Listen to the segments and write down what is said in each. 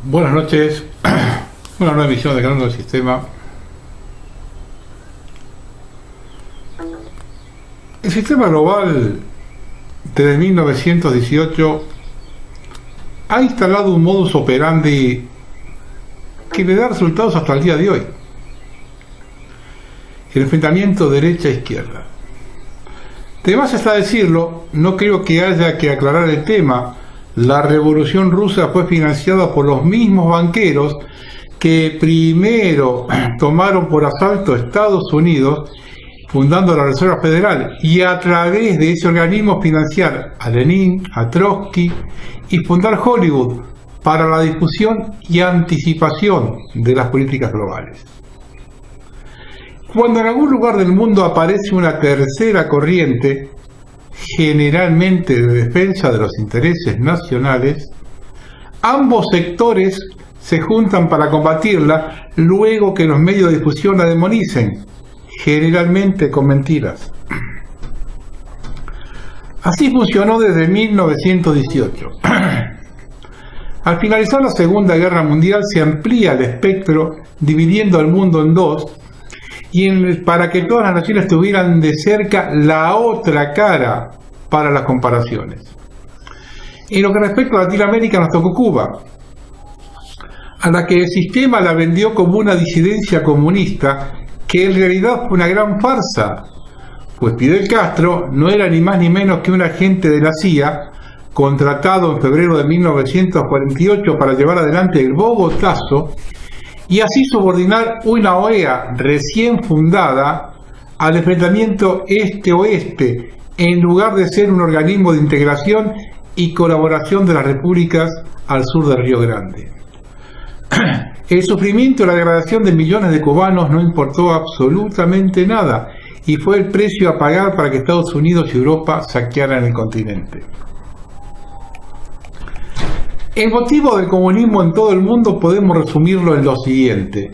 Buenas noches, una nueva emisión de Creando el Sistema. El sistema global desde 1918 ha instalado un modus operandi que le da resultados hasta el día de hoy: el enfrentamiento derecha-izquierda. De más está decirlo, no creo que haya que aclarar el tema. La Revolución Rusa fue financiada por los mismos banqueros que primero tomaron por asalto Estados Unidos, fundando la Reserva Federal, y a través de ese organismo financiar a Lenin, a Trotsky, y fundar Hollywood para la difusión y anticipación de las políticas globales. Cuando en algún lugar del mundo aparece una tercera corriente, generalmente de defensa de los intereses nacionales, ambos sectores se juntan para combatirla luego que los medios de difusión la demonicen, generalmente con mentiras. Así funcionó desde 1918. Al finalizar la Segunda Guerra Mundial se amplía el espectro, dividiendo al mundo en dos, para que todas las naciones tuvieran de cerca la otra cara para las comparaciones. En lo que respecta a Latinoamérica, nos tocó Cuba, a la que el sistema la vendió como una disidencia comunista, que en realidad fue una gran farsa, pues Fidel Castro no era ni más ni menos que un agente de la CIA, contratado en febrero de 1948 para llevar adelante el Bogotazo, y así subordinar una OEA recién fundada al enfrentamiento este-oeste, en lugar de ser un organismo de integración y colaboración de las repúblicas al sur del Río Grande. El sufrimiento y la degradación de millones de cubanos no importó absolutamente nada, y fue el precio a pagar para que Estados Unidos y Europa saquearan el continente. El motivo del comunismo en todo el mundo podemos resumirlo en lo siguiente: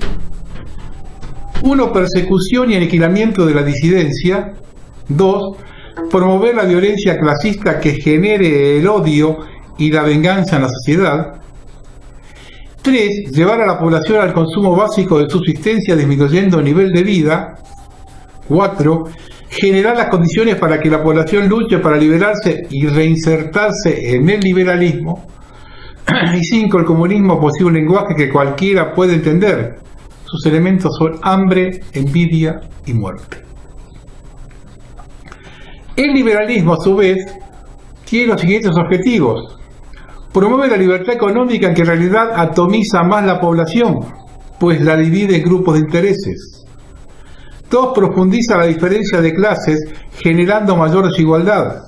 1. Persecución y aniquilamiento de la disidencia. 2. Promover la violencia clasista que genere el odio y la venganza en la sociedad. 3. Llevar a la población al consumo básico de subsistencia, disminuyendo el nivel de vida. 4. Generar las condiciones para que la población luche para liberarse y reinsertarse en el liberalismo. Y 5. El comunismo posee un lenguaje que cualquiera puede entender. Sus elementos son hambre, envidia y muerte. El liberalismo, a su vez, tiene los siguientes objetivos: promueve la libertad económica, que en realidad atomiza más la población, pues la divide en grupos de intereses. 2. Profundiza la diferencia de clases, generando mayor desigualdad.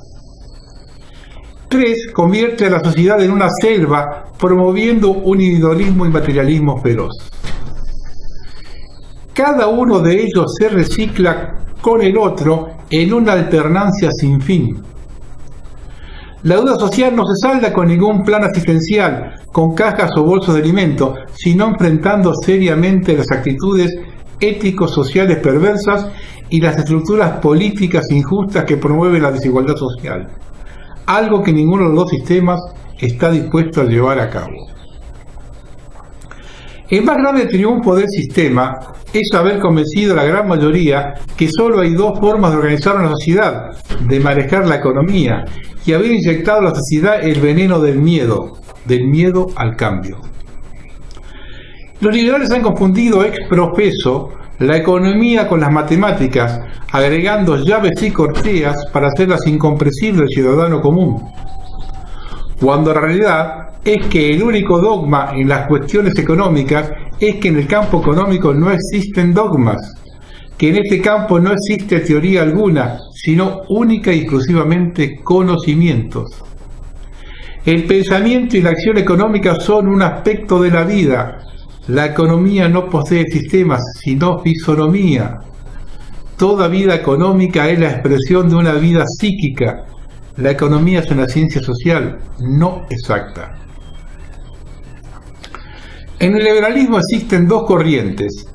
3. Convierte a la sociedad en una selva, promoviendo un individualismo y materialismo feroz. Cada uno de ellos se recicla con el otro en una alternancia sin fin. La deuda social no se salda con ningún plan asistencial, con cajas o bolsos de alimentos, sino enfrentando seriamente las actitudes ético-sociales perversas y las estructuras políticas injustas que promueven la desigualdad social, algo que ninguno de los dos sistemas está dispuesto a llevar a cabo. El más grande triunfo del sistema es haber convencido a la gran mayoría que solo hay dos formas de organizar una sociedad, de manejar la economía, y haber inyectado a la sociedad el veneno del miedo al cambio. Los liberales han confundido ex profeso la economía con las matemáticas, agregando llaves y corcheas para hacerlas incomprensibles al ciudadano común, cuando en realidad es que el único dogma en las cuestiones económicas es que en el campo económico no existen dogmas, que en este campo no existe teoría alguna, sino única y exclusivamente conocimientos. El pensamiento y la acción económica son un aspecto de la vida. La economía no posee sistemas, sino fisonomía. Toda vida económica es la expresión de una vida psíquica. La economía es una ciencia social, no exacta. En el liberalismo existen dos corrientes.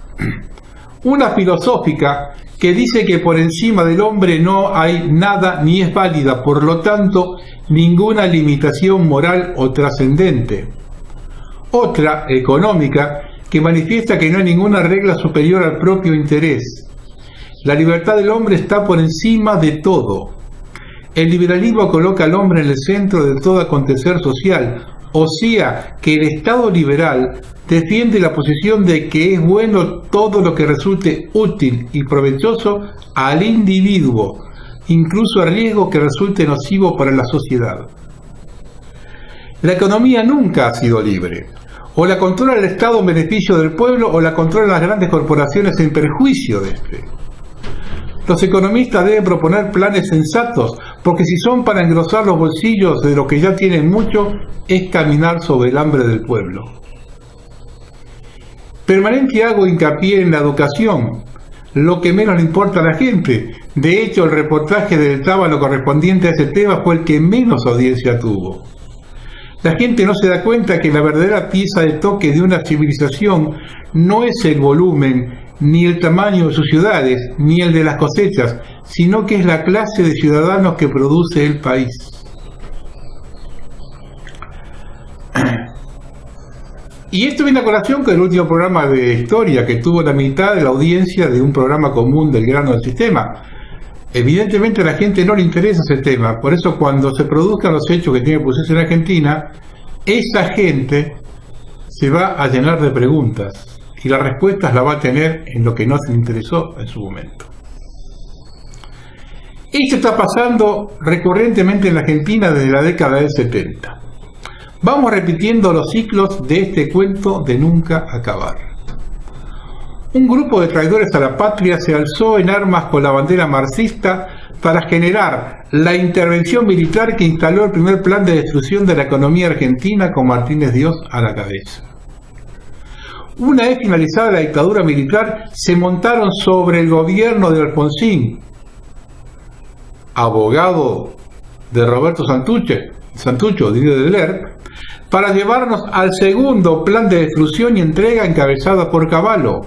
Una filosófica, que dice que por encima del hombre no hay nada ni es válida, por lo tanto, ninguna limitación moral o trascendente. Otra, económica, que manifiesta que no hay ninguna regla superior al propio interés. La libertad del hombre está por encima de todo. El liberalismo coloca al hombre en el centro de todo acontecer social, o sea, que el Estado liberal defiende la posición de que es bueno todo lo que resulte útil y provechoso al individuo, incluso a riesgo que resulte nocivo para la sociedad. La economía nunca ha sido libre. O la controla el Estado en beneficio del pueblo o la controlan las grandes corporaciones en perjuicio de este. Los economistas deben proponer planes sensatos, porque si son para engrosar los bolsillos de los que ya tienen mucho, es caminar sobre el hambre del pueblo. Permanente hago hincapié en la educación, lo que menos le importa a la gente. De hecho, el reportaje del Tábano correspondiente a ese tema fue el que menos audiencia tuvo. La gente no se da cuenta que la verdadera pieza de toque de una civilización no es el volumen, ni el tamaño de sus ciudades, ni el de las cosechas, sino que es la clase de ciudadanos que produce el país. Y esto viene a colación con el último programa de historia, que tuvo la mitad de la audiencia de un programa común del grano del sistema. Evidentemente a la gente no le interesa ese tema, por eso cuando se produzcan los hechos que tiene que producirse en Argentina, esa gente se va a llenar de preguntas. Y las respuestas las va a tener en lo que no se le interesó en su momento. Esto está pasando recurrentemente en la Argentina desde la década del 70. Vamos repitiendo los ciclos de este cuento de nunca acabar. Un grupo de traidores a la patria se alzó en armas con la bandera marxista para generar la intervención militar que instaló el primer plan de destrucción de la economía argentina con Martínez Dios a la cabeza. Una vez finalizada la dictadura militar, se montaron sobre el gobierno de Alfonsín, abogado de Roberto Santucho, líder del ERP, para llevarnos al segundo plan de destrucción y entrega encabezado por Cavallo.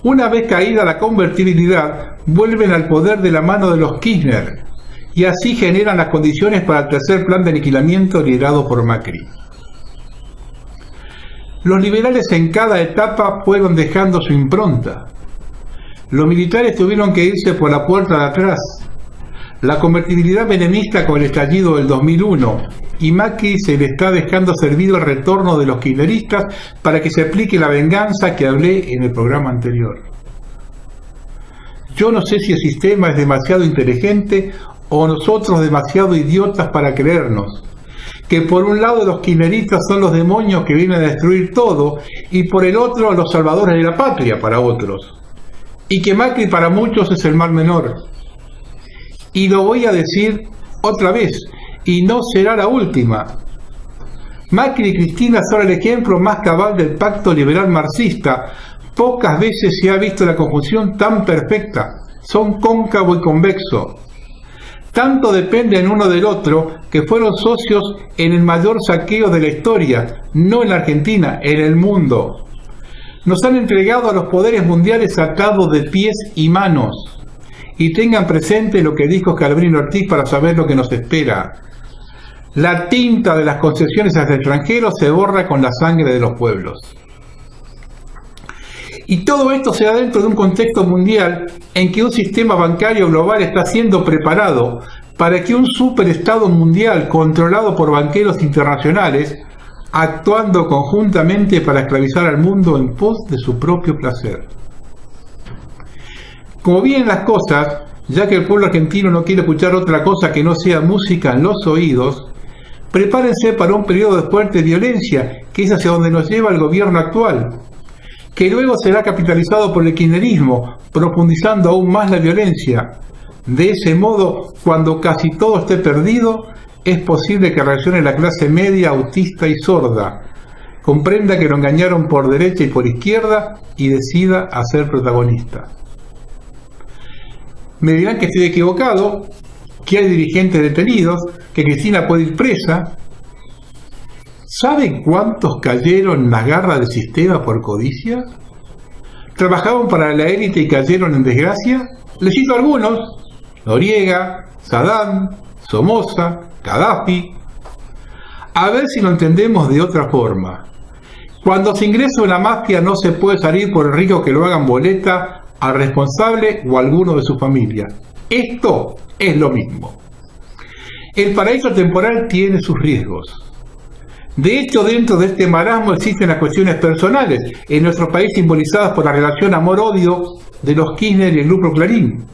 Una vez caída la convertibilidad, vuelven al poder de la mano de los Kirchner, y así generan las condiciones para el tercer plan de aniquilamiento liderado por Macri. Los liberales en cada etapa fueron dejando su impronta. Los militares tuvieron que irse por la puerta de atrás. La convertibilidad menemista con el estallido del 2001 y Macri se le está dejando servido el retorno de los kirchneristas para que se aplique la venganza que hablé en el programa anterior. Yo no sé si el sistema es demasiado inteligente o nosotros demasiado idiotas para creernos que por un lado los kirchneristas son los demonios que vienen a destruir todo y por el otro los salvadores de la patria para otros, y que Macri para muchos es el mal menor. Y lo voy a decir otra vez, y no será la última. Macri y Cristina son el ejemplo más cabal del pacto liberal marxista. Pocas veces se ha visto la conjunción tan perfecta. Son cóncavo y convexo. Tanto dependen uno del otro que fueron socios en el mayor saqueo de la historia, no en la Argentina, en el mundo. Nos han entregado a los poderes mundiales atados de pies y manos. Y tengan presente lo que dijo Scalabrini Ortiz para saber lo que nos espera. La tinta de las concesiones hacia extranjeros se borra con la sangre de los pueblos. Y todo esto se da dentro de un contexto mundial en que un sistema bancario global está siendo preparado para que un superestado mundial controlado por banqueros internacionales, actuando conjuntamente para esclavizar al mundo en pos de su propio placer. Como vienen las cosas, ya que el pueblo argentino no quiere escuchar otra cosa que no sea música en los oídos, prepárense para un periodo de fuerte violencia, que es hacia donde nos lleva el gobierno actual, que luego será capitalizado por el kirchnerismo, profundizando aún más la violencia. De ese modo, cuando casi todo esté perdido, es posible que reaccione la clase media, autista y sorda, comprenda que lo engañaron por derecha y por izquierda y decida a ser protagonista. Me dirán que estoy equivocado, que hay dirigentes detenidos, que Cristina puede ir presa. ¿Saben cuántos cayeron en las garras del sistema por codicia? ¿Trabajaban para la élite y cayeron en desgracia? Les cito algunos: Noriega, Saddam, Somoza, Gaddafi. A ver si lo entendemos de otra forma. Cuando se ingresa una mafia no se puede salir por el riesgo que lo hagan boleta al responsable o a alguno de su familia. Esto es lo mismo. El paraíso temporal tiene sus riesgos. De hecho, dentro de este marasmo existen las cuestiones personales, en nuestro país simbolizadas por la relación amor-odio de los Kirchner y el grupo Clarín.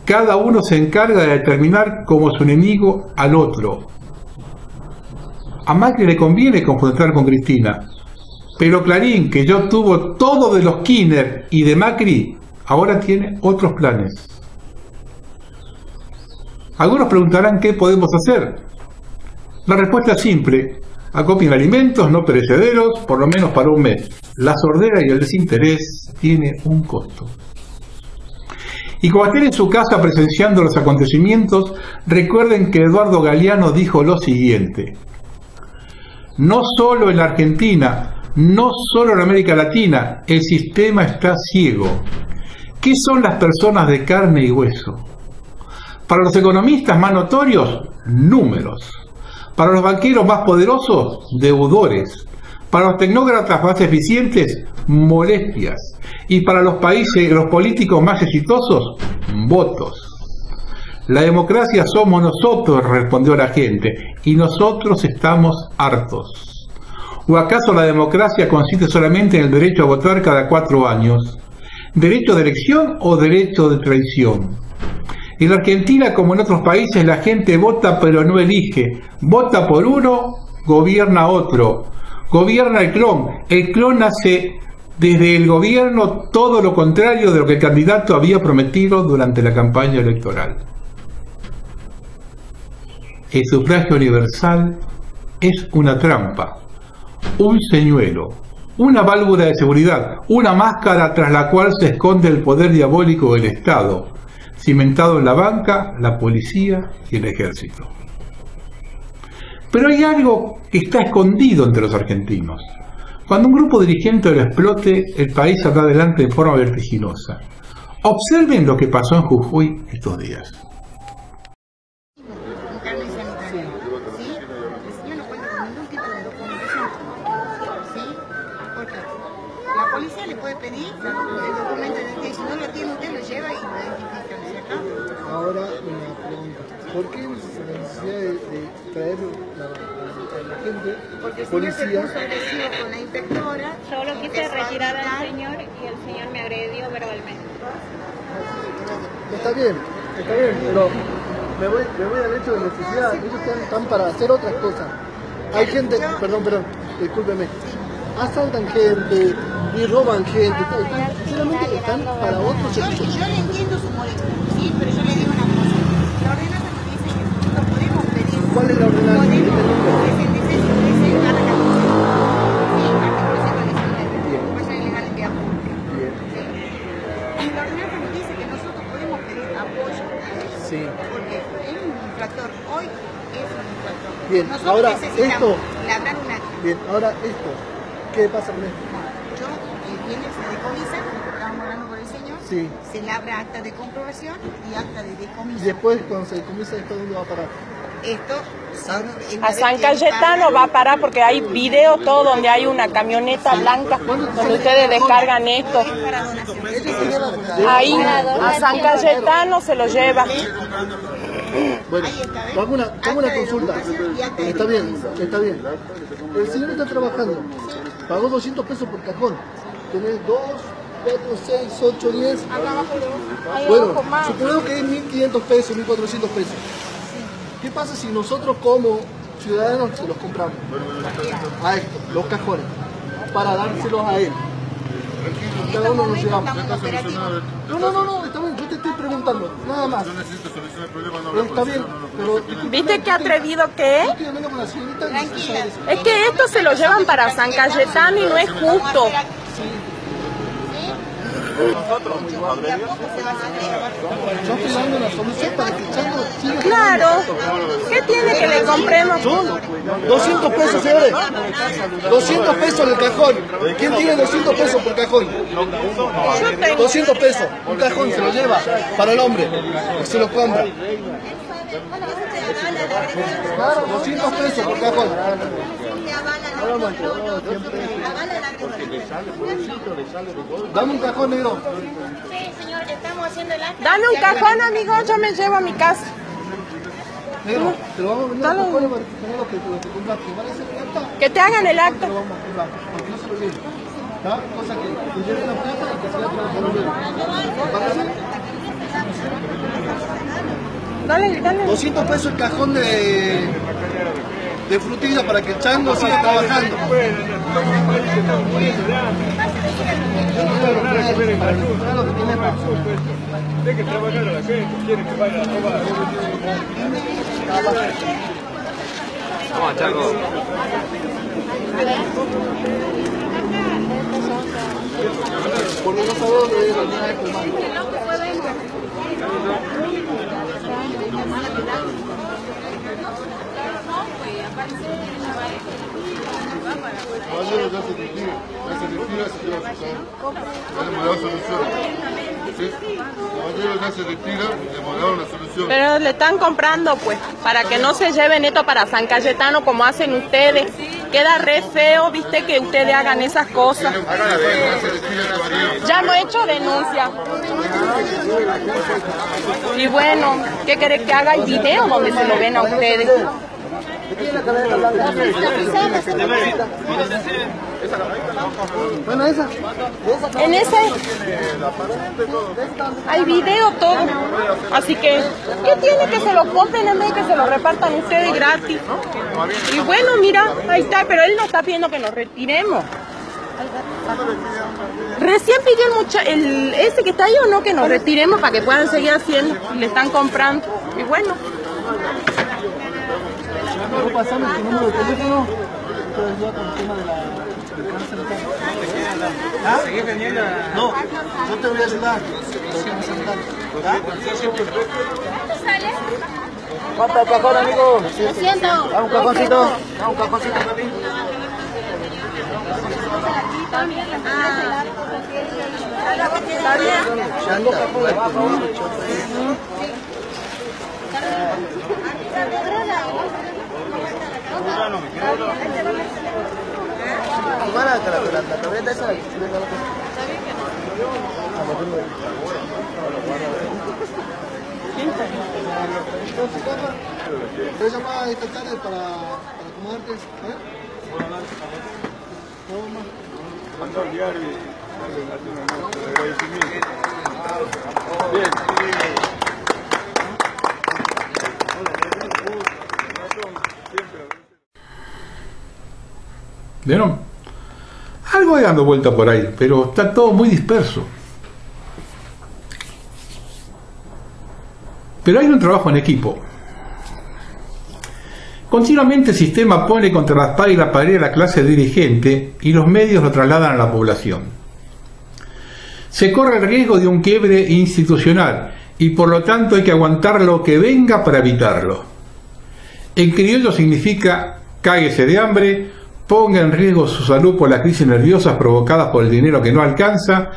Cada uno se encarga de determinar como su enemigo al otro. A Macri le conviene confrontar con Cristina, pero Clarín, que ya tuvo todo de los Kirchner y de Macri, ahora tiene otros planes. Algunos preguntarán qué podemos hacer. La respuesta es simple: acopien alimentos no perecederos por lo menos para un mes. La sordera y el desinterés tiene un costo. Y cuando estén en su casa presenciando los acontecimientos, recuerden que Eduardo Galeano dijo lo siguiente: no solo en la Argentina, no solo en América Latina, el sistema está ciego. ¿Qué son las personas de carne y hueso? Para los economistas más notorios, números. Para los banqueros más poderosos, deudores. Para los tecnócratas más eficientes, molestias. Y para los políticos más exitosos, votos. La democracia somos nosotros, respondió la gente, y nosotros estamos hartos. ¿O acaso la democracia consiste solamente en el derecho a votar cada 4 años? ¿Derecho de elección o derecho de traición? En la Argentina, como en otros países, la gente vota pero no elige. Vota por uno, gobierna otro. Gobierna el clon. El clon hace desde el gobierno todo lo contrario de lo que el candidato había prometido durante la campaña electoral. El sufragio universal es una trampa, un señuelo, una válvula de seguridad, una máscara tras la cual se esconde el poder diabólico del Estado, cimentado en la banca, la policía y el ejército. Pero hay algo que está escondido entre los argentinos. Cuando un grupo dirigente lo explote, el país saldrá adelante de forma vertiginosa. Observen lo que pasó en Jujuy estos días. La policía le puede pedir el documento de identidad y si no lo tiene usted lo lleva y lo identifica, ¿no es cierto? Ahora una pregunta, ¿por qué la necesidad de traer a la gente, porque el policía? señor se puso agresivo con la inspectora. Yo lo quise retirar al señor y el señor me agredió verbalmente. Está bien, pero me voy al hecho de necesidad. Ellos están para hacer otras cosas. Hay gente, perdón, discúlpeme. Asaltan gente y roban gente, sinceramente están para otros servicios. Yo le entiendo su molestia, sí, pero yo le digo una cosa. La ordenanza nos dice que nosotros podemos pedir. ¿Cuál es la ordenanza? Podemos, es el diseño de ese para la sí, artículo 119, información ilegal en vía pública. Bien. Sí. Y la ordenanza nos dice que nosotros podemos pedir apoyo a ellos. Sí. Porque es un infractor, hoy es un infractor. Bien, nosotros ahora necesitamos esto. labrar un acta. Bien, ahora esto. ¿Qué pasa con esto? Yo, viene, se decomisa, como estábamos hablando con el señor, Sí. se labra acta de comprobación y acta de Y decomiso. después, cuando se comienza esto, ¿dónde va a parar? Esto A San Cayetano va a parar porque hay videos todo donde hay una camioneta blanca donde ustedes descargan esto. Ahí a San Cayetano se lo lleva. Bueno, hago una consulta. Está bien. El señor está trabajando. Pagó 200 pesos por cajón. Tenés 2, 4, 6, 8, 10. Bueno, supongamos que es 1.500 pesos, 1.400 pesos. ¿Qué pasa si nosotros como ciudadanos se los compramos? A esto, los cajones, para dárselos a él. Cada uno nos llevamos. No, está bien, yo te estoy preguntando, nada más. Yo necesito solucionar el problema, no hablar Está con el bien, ciudadano, no. pero disculpe, ¿Viste qué atrevido que es? yo estoy hablando con la señorita y se sabe eso. Es que esto se lo llevan para San Cayetano y no es justo. Yo estoy dando una solución para que Chango siga. Claro. ¿Qué tiene que le compremos? 200 pesos, señores. 200 pesos en el cajón. ¿Quién tiene 200 pesos por cajón? Yo tengo. 200 pesos. Un cajón se lo lleva para el hombre. Y se lo compra. Claro, 200 pesos por cajón. Dame un cajón, negro. Sí, señor, estamos haciendo el acta. Dame un cajón, amigo, yo me llevo a mi casa. Negro, te lo vamos a vender a los cajones para que tengas lo que compraste. ¿Van a hacer el acta? Que te hagan el acta. Te lo vamos a comprar, porque no se lo olviden. ¿Está? Cosa que te lleven la plata y que se la devolver. ¿Parece? Dale, dale. 200 pesos el cajón de frutilla para que el chango siga trabajando. Tiene que trabajar a la gente, quiere que vaya a robar. Vamos, Chaco. Porque no sabemos de la línea de comando. Caballero, ya se retira, se queda su casa. Ya le hemos dado solución. ¿Sí? Caballero, ya se retira, le hemos dado una solución. Pero le están comprando, pues, para que no se lleven esto para San Cayetano como hacen ustedes. Queda re feo, viste, que ustedes hagan esas cosas. Ya se retira, caballero. Ya no he hecho denuncia. Y bueno, ¿qué querés que haga el video donde se lo ven a ustedes? Bueno, esa. En ese hay video todo. Así que, ¿qué tiene que se lo compren en vez de que se lo repartan ustedes gratis? Y bueno, mira, ahí está, pero él no está pidiendo que nos retiremos. Recién pidió ese que está ahí o no, que nos retiremos para que puedan seguir haciendo. Y le están comprando. Y bueno. ¿Puedo pasarme tu número de teléfono? Te ayuda con el tema del cáncer. ¿Ah? ¿Seguís vendiendo? No, yo te voy a ayudar. ¿Cuánto sale? ¿Cuánto el cajón, amigo? 200. Dame un cajoncito. Dame un cajoncito para mí. La tableta esa. ¿Te llamaba esta tarde para acomodarte? Mandó al diario y darle un agradecimiento. Bien. ¿Vieron? Algo hay dando vuelta por ahí, pero está todo muy disperso. Pero hay un trabajo en equipo. Continuamente el sistema pone contra la espada y la pared a la clase dirigente y los medios lo trasladan a la población. Se corre el riesgo de un quiebre institucional y por lo tanto hay que aguantar lo que venga para evitarlo. En criollo significa cáguese de hambre, ponga en riesgo su salud por las crisis nerviosas provocadas por el dinero que no alcanza,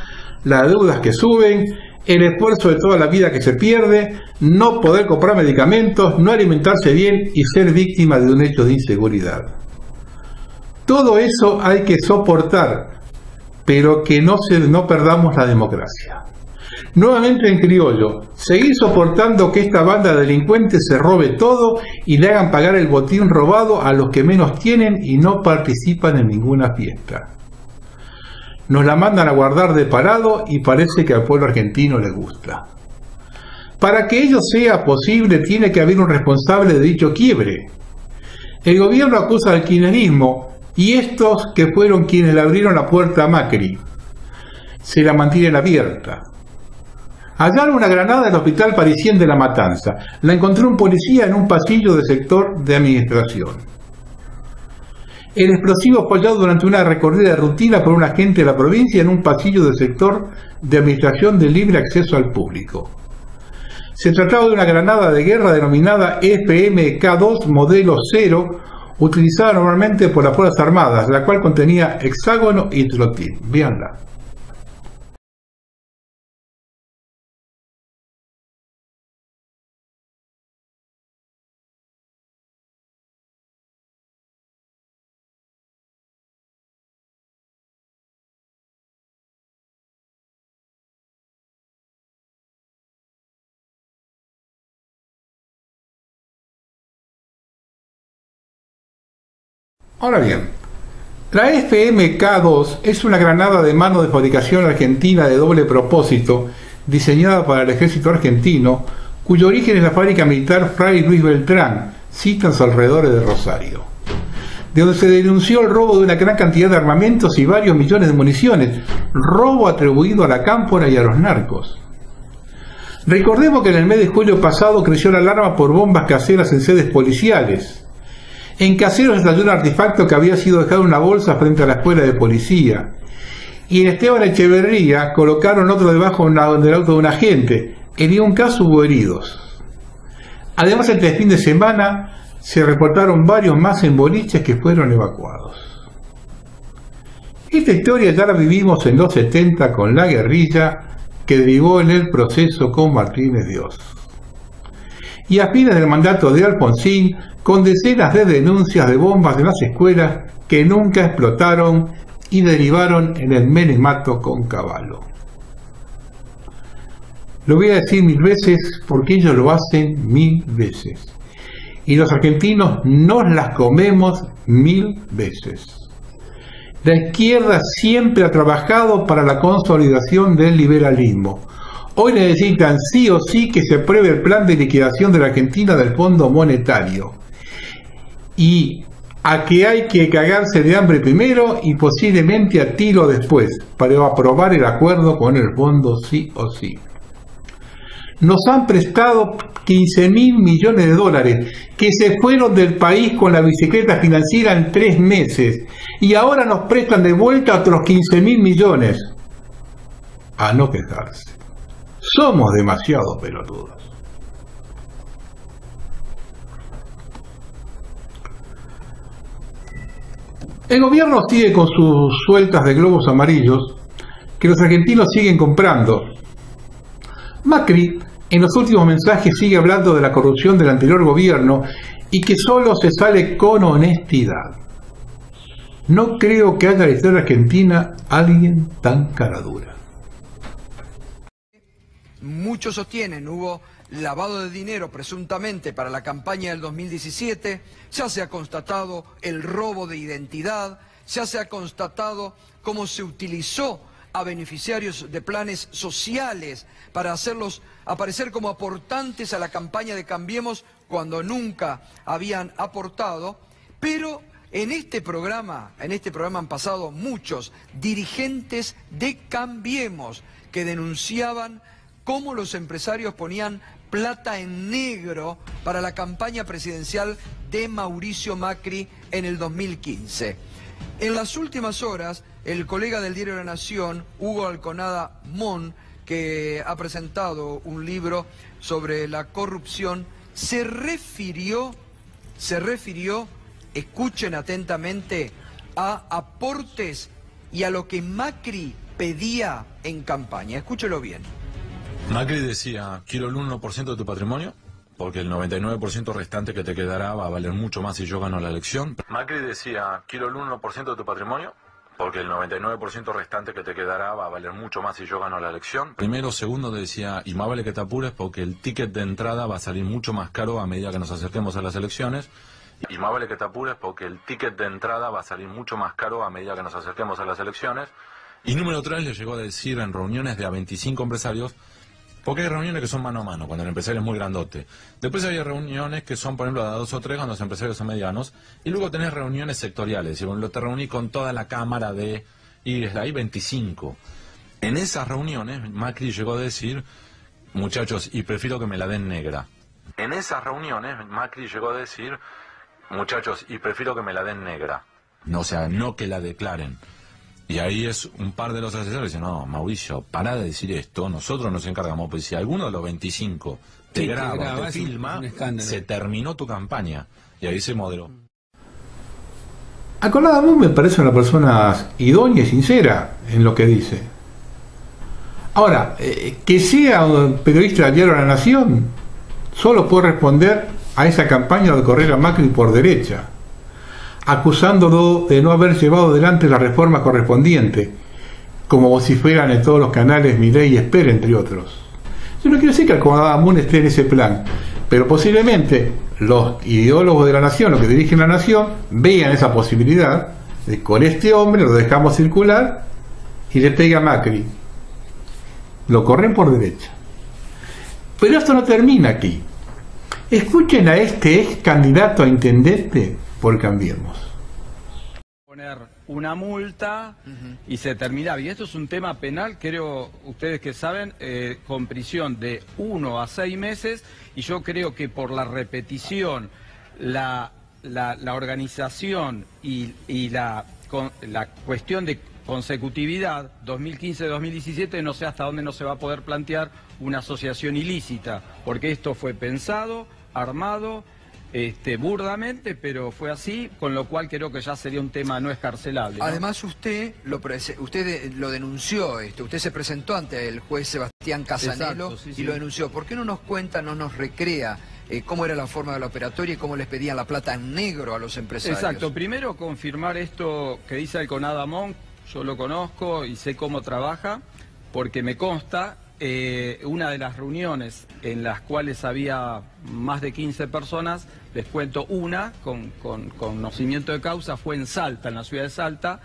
las deudas que suben, el esfuerzo de toda la vida que se pierde, no poder comprar medicamentos, no alimentarse bien y ser víctima de un hecho de inseguridad. Todo eso hay que soportar, pero que no perdamos la democracia. Nuevamente en criollo, seguir soportando que esta banda de delincuentes se robe todo y le hagan pagar el botín robado a los que menos tienen y no participan en ninguna fiesta. Nos la mandan a guardar de parado y parece que al pueblo argentino le gusta. Para que ello sea posible tiene que haber un responsable de dicho quiebre. El gobierno acusa al kirchnerismo y estos que fueron quienes le abrieron la puerta a Macri se la mantienen abierta. Hallaron una granada en el hospital parisien de La Matanza. La encontró un policía en un pasillo del sector de administración. El explosivo fue hallado durante una recorrida de rutina por un agente de la provincia en un pasillo del sector de administración de libre acceso al público. Se trataba de una granada de guerra denominada FMK2 modelo 0, utilizada normalmente por las Fuerzas Armadas, la cual contenía hexágono y trotil. Véanla. Ahora bien, la FMK2 es una granada de mano de fabricación argentina de doble propósito, diseñada para el ejército argentino, cuyo origen es la fábrica militar Fray Luis Beltrán, situada en los alrededores de Rosario, de donde se denunció el robo de una gran cantidad de armamentos y varios millones de municiones, robo atribuido a la cámpora y a los narcos. Recordemos que en el mes de julio pasado creció la alarma por bombas caseras en sedes policiales. En Caseros estalló un artefacto que había sido dejado en una bolsa frente a la escuela de policía. Y en Esteban Echeverría colocaron otro debajo del auto de un agente. En ningún caso hubo heridos. Además, este fin de semana se reportaron varios más en boliches que fueron evacuados. Esta historia ya la vivimos en los 70 con la guerrilla que derivó en el proceso con Martínez Dios. Y a fines del mandato de Alfonsín, con decenas de denuncias de bombas en las escuelas que nunca explotaron y derivaron en el menemato con Cavallo. Lo voy a decir 1000 veces porque ellos lo hacen 1000 veces. Y los argentinos nos las comemos 1000 veces. La izquierda siempre ha trabajado para la consolidación del liberalismo. Hoy necesitan sí o sí que se apruebe el plan de liquidación de la Argentina del Fondo Monetario. Y a que hay que cagarse de hambre primero y posiblemente a tiro después, para aprobar el acuerdo con el fondo sí o sí. Nos han prestado 15.000 millones de dólares que se fueron del país con la bicicleta financiera en 3 meses y ahora nos prestan de vuelta otros 15.000 millones. A no quejarse. Somos demasiado pelotudos. El gobierno sigue con sus sueltas de globos amarillos que los argentinos siguen comprando. Macri en los últimos mensajes sigue hablando de la corrupción del anterior gobierno y que solo se sale con honestidad. No creo que haya en la historia argentina alguien tan caradura. Muchos sostienen hubo lavado de dinero presuntamente para la campaña del 2017, ya se ha constatado el robo de identidad, ya se ha constatado cómo se utilizó a beneficiarios de planes sociales para hacerlos aparecer como aportantes a la campaña de Cambiemos cuando nunca habían aportado, pero en este programa han pasado muchos dirigentes de Cambiemos que denunciaban cómo los empresarios ponían plata en negro para la campaña presidencial de Mauricio Macri en el 2015. En las últimas horas, el colega del diario La Nación, Hugo Alconada Mon, que ha presentado un libro sobre la corrupción, se refirió, escuchen atentamente, a aportes y a lo que Macri pedía en campaña. Escúchelo bien. Macri decía, quiero el 1% de tu patrimonio, porque el 99% restante que te quedará va a valer mucho más si yo gano la elección. Macri decía, quiero el 1% de tu patrimonio, porque el 99% restante que te quedará va a valer mucho más si yo gano la elección. Primero, segundo decía, y más vale que te apures porque el ticket de entrada va a salir mucho más caro a medida que nos acerquemos a las elecciones. Y más vale que te apures porque el ticket de entrada va a salir mucho más caro a medida que nos acerquemos a las elecciones. Y número 3 le llegó a decir en reuniones de a 25 empresarios, porque hay reuniones que son mano a mano, cuando el empresario es muy grandote. Después hay reuniones que son, por ejemplo, a 2 o 3 cuando los empresarios son medianos. Y luego tenés reuniones sectoriales. Y bueno, te reuní con toda la cámara de... Y desde ahí 25. En esas reuniones, Macri llegó a decir, muchachos, y prefiero que me la den negra. En esas reuniones, Macri llegó a decir, muchachos, y prefiero que me la den negra. No, o sea, no que la declaren. Y ahí es un par de los asesores dicen, no, Mauricio, para de decir esto, nosotros nos encargamos, pues si alguno de los 25 te graba, te filma, se terminó tu campaña. Y ahí se moderó. Alconada Mon me parece una persona idónea y sincera en lo que dice. Ahora, que sea un periodista del diario La Nación, solo puede responder a esa campaña de correr a Macri por derecha, acusándolo de no haber llevado adelante la reforma correspondiente, como vociferan en todos los canales Milei y Esper, entre otros. Yo no quiero decir que Alconada Mon esté en ese plan, Pero posiblemente los ideólogos de la nación, los que dirigen la nación, vean esa posibilidad de con este hombre lo dejamos circular y le pega a Macri. Lo corren por derecha. Pero esto no termina aquí. Escuchen a este ex candidato a intendente por Cambiemos. Poner una multa y se terminaba. Y esto es un tema penal, creo, ustedes que saben, con prisión de 1 a 6 meses, y yo creo que por la repetición, la organización y la cuestión de consecutividad, 2015-2017, no sé hasta dónde no se va a poder plantear una asociación ilícita, porque esto fue pensado, armado, burdamente, pero fue así, con lo cual creo que ya sería un tema no escarcelable, ¿no? Además usted lo denunció esto, usted se presentó ante el juez Sebastián Casanelo. Exacto, sí, y sí. lo denunció. ¿Por qué no nos cuenta, no nos recrea cómo era la forma de la operatoria y cómo les pedían la plata en negro a los empresarios? Exacto, primero confirmar esto que dice el CONADAMON, yo lo conozco y sé cómo trabaja, porque me consta. Una de las reuniones en las cuales había más de 15 personas, les cuento una, con conocimiento de causa, fue en Salta, en la ciudad de Salta,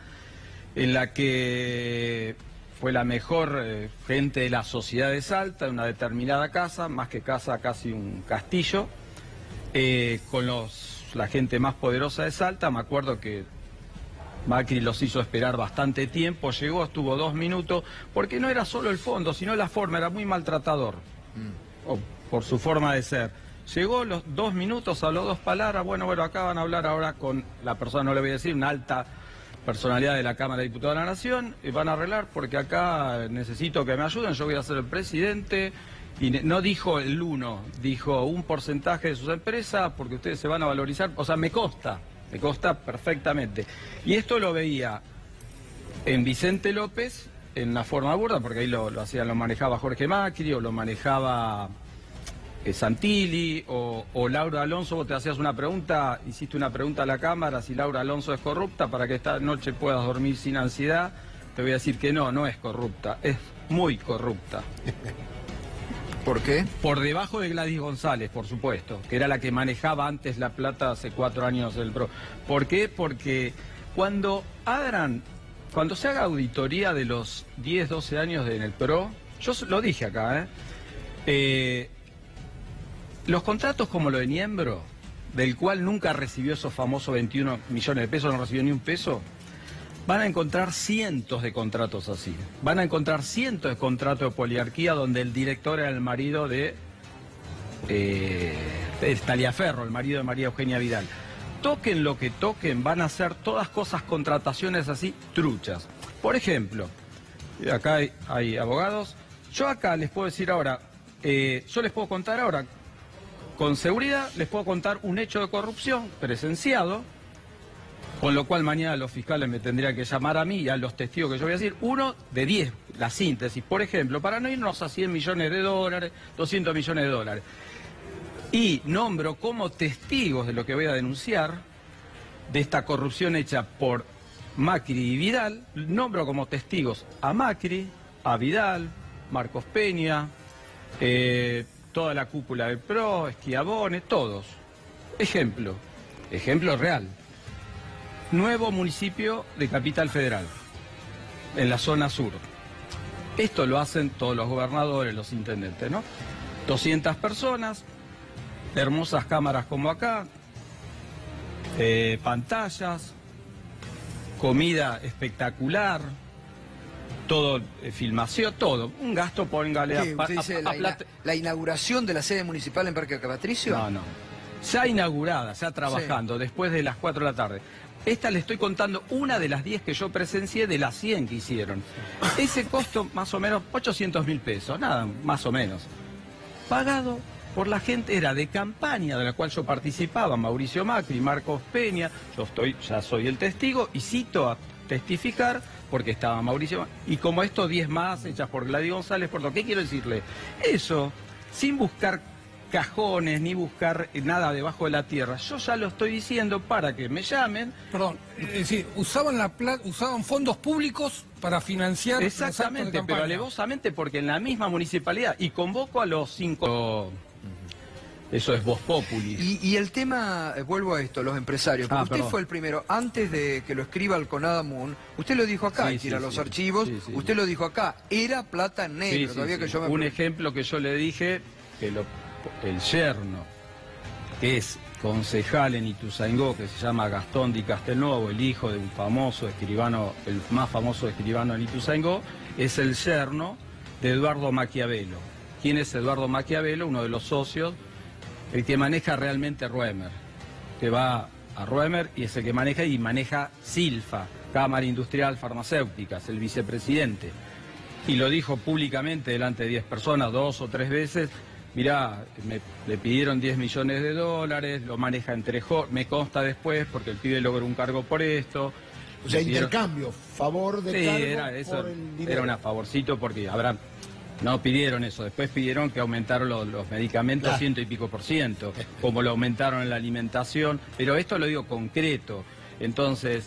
en la que fue la mejor gente de la sociedad de Salta, en una determinada casa, más que casa, casi un castillo, con la gente más poderosa de Salta. Me acuerdo que Macri los hizo esperar bastante tiempo, llegó, estuvo 2 minutos, porque no era solo el fondo, sino la forma, era muy maltratador, por su forma de ser. Llegó los 2 minutos, habló 2 palabras, bueno, acá van a hablar ahora con la persona, no le voy a decir, una alta personalidad de la Cámara de Diputados de la Nación, y van a arreglar porque acá necesito que me ayuden, yo voy a ser el presidente. Y no dijo el 1, dijo un porcentaje de sus empresas, porque ustedes se van a valorizar, o sea, me consta perfectamente. Y esto lo veía en Vicente López, en la forma burda, porque ahí lo manejaba Jorge Macri, o lo manejaba Santilli, o Laura Alonso. Vos te hacías una pregunta, hiciste una pregunta a la Cámara, si Laura Alonso es corrupta, para que esta noche puedas dormir sin ansiedad. Te voy a decir que no es corrupta, es muy corrupta. ¿Por qué? Por debajo de Gladys González, por supuesto, que era la que manejaba antes la plata hace 4 años del PRO. ¿Por qué? Porque cuando se haga auditoría de los 10, 12 años en el PRO, yo lo dije acá, los contratos como lo de Niembro, del cual nunca recibió esos famosos 21 millones de pesos, no recibió ni un peso, van a encontrar cientos de contratos así. Van a encontrar cientos de contratos de poliarquía donde el director era el marido de Taliaferro, el marido de María Eugenia Vidal. Toquen lo que toquen, van a hacer todas contrataciones así truchas. Por ejemplo, acá hay abogados, yo acá les puedo decir ahora, yo les puedo contar ahora, con seguridad, les puedo contar un hecho de corrupción presenciado, con lo cual mañana los fiscales me tendrían que llamar a mí y a los testigos que yo voy a decir, 1 de 10, la síntesis, por ejemplo, para no irnos a 100 millones de dólares, 200 millones de dólares. Y nombro como testigos de lo que voy a denunciar, de esta corrupción hecha por Macri y Vidal, nombro como testigos a Macri, a Vidal, Marcos Peña, toda la cúpula del PRO, Schiavone, todos. Ejemplo real. Nuevo municipio de Capital Federal, en la zona sur. Esto lo hacen todos los gobernadores, los intendentes, ¿no? 200 personas, hermosas cámaras como acá, pantallas, comida espectacular, todo, filmación, todo. Un gasto, póngale ¿La inauguración de la sede municipal en Parque Patricio? No. Ya inaugurada, ya trabajando, después de las 4 de la tarde. Esta le estoy contando una de las 10 que yo presencié de las 100 que hicieron. Ese costo más o menos 800.000 pesos, nada, más o menos. Pagado por la gente, era de campaña de la cual yo participaba, Mauricio Macri, Marcos Peña, ya soy el testigo y cito a testificar porque estaba Mauricio Macri. Y como estos 10 más hechas por Gladys González, por lo que quiero decirle, eso, sin buscar cajones ni buscar nada debajo de la tierra. Yo ya lo estoy diciendo para que me llamen. Perdón, es decir, usaban fondos públicos para financiar. Exactamente, pero alevosamente porque en la misma municipalidad, y convoco a los 5 Eso es voz populi. Y el tema, vuelvo a esto, los empresarios. Porque usted fue el primero, antes de que lo escriba el CONADA Moon, usted lo dijo acá, tira los archivos, usted lo dijo acá, era plata en negro. Todavía que yo me un ejemplo que yo le dije, que el yerno, que es concejal en Ituzaingó, que se llama Gastón Di Castelnuovo, el hijo de un famoso escribano, el más famoso escribano en Ituzaingó, es el yerno de Eduardo Maquiavelo. ¿Quién es Eduardo Maquiavelo? Uno de los socios, el que maneja realmente Roemer, que va a Roemer y es el que maneja Silfa, Cámara Industrial Farmacéutica, es el vicepresidente. Y lo dijo públicamente delante de 10 personas, 2 o 3 veces. Mirá, le pidieron 10 millones de dólares, lo maneja entre me consta después porque el pibe logró un cargo por esto. O sea, intercambio, favor de cargo era eso, por el dinero. era un favorcito porque no pidieron eso, después pidieron que aumentaron los medicamentos 100 y pico %, como lo aumentaron en la alimentación, pero esto lo digo concreto. Entonces,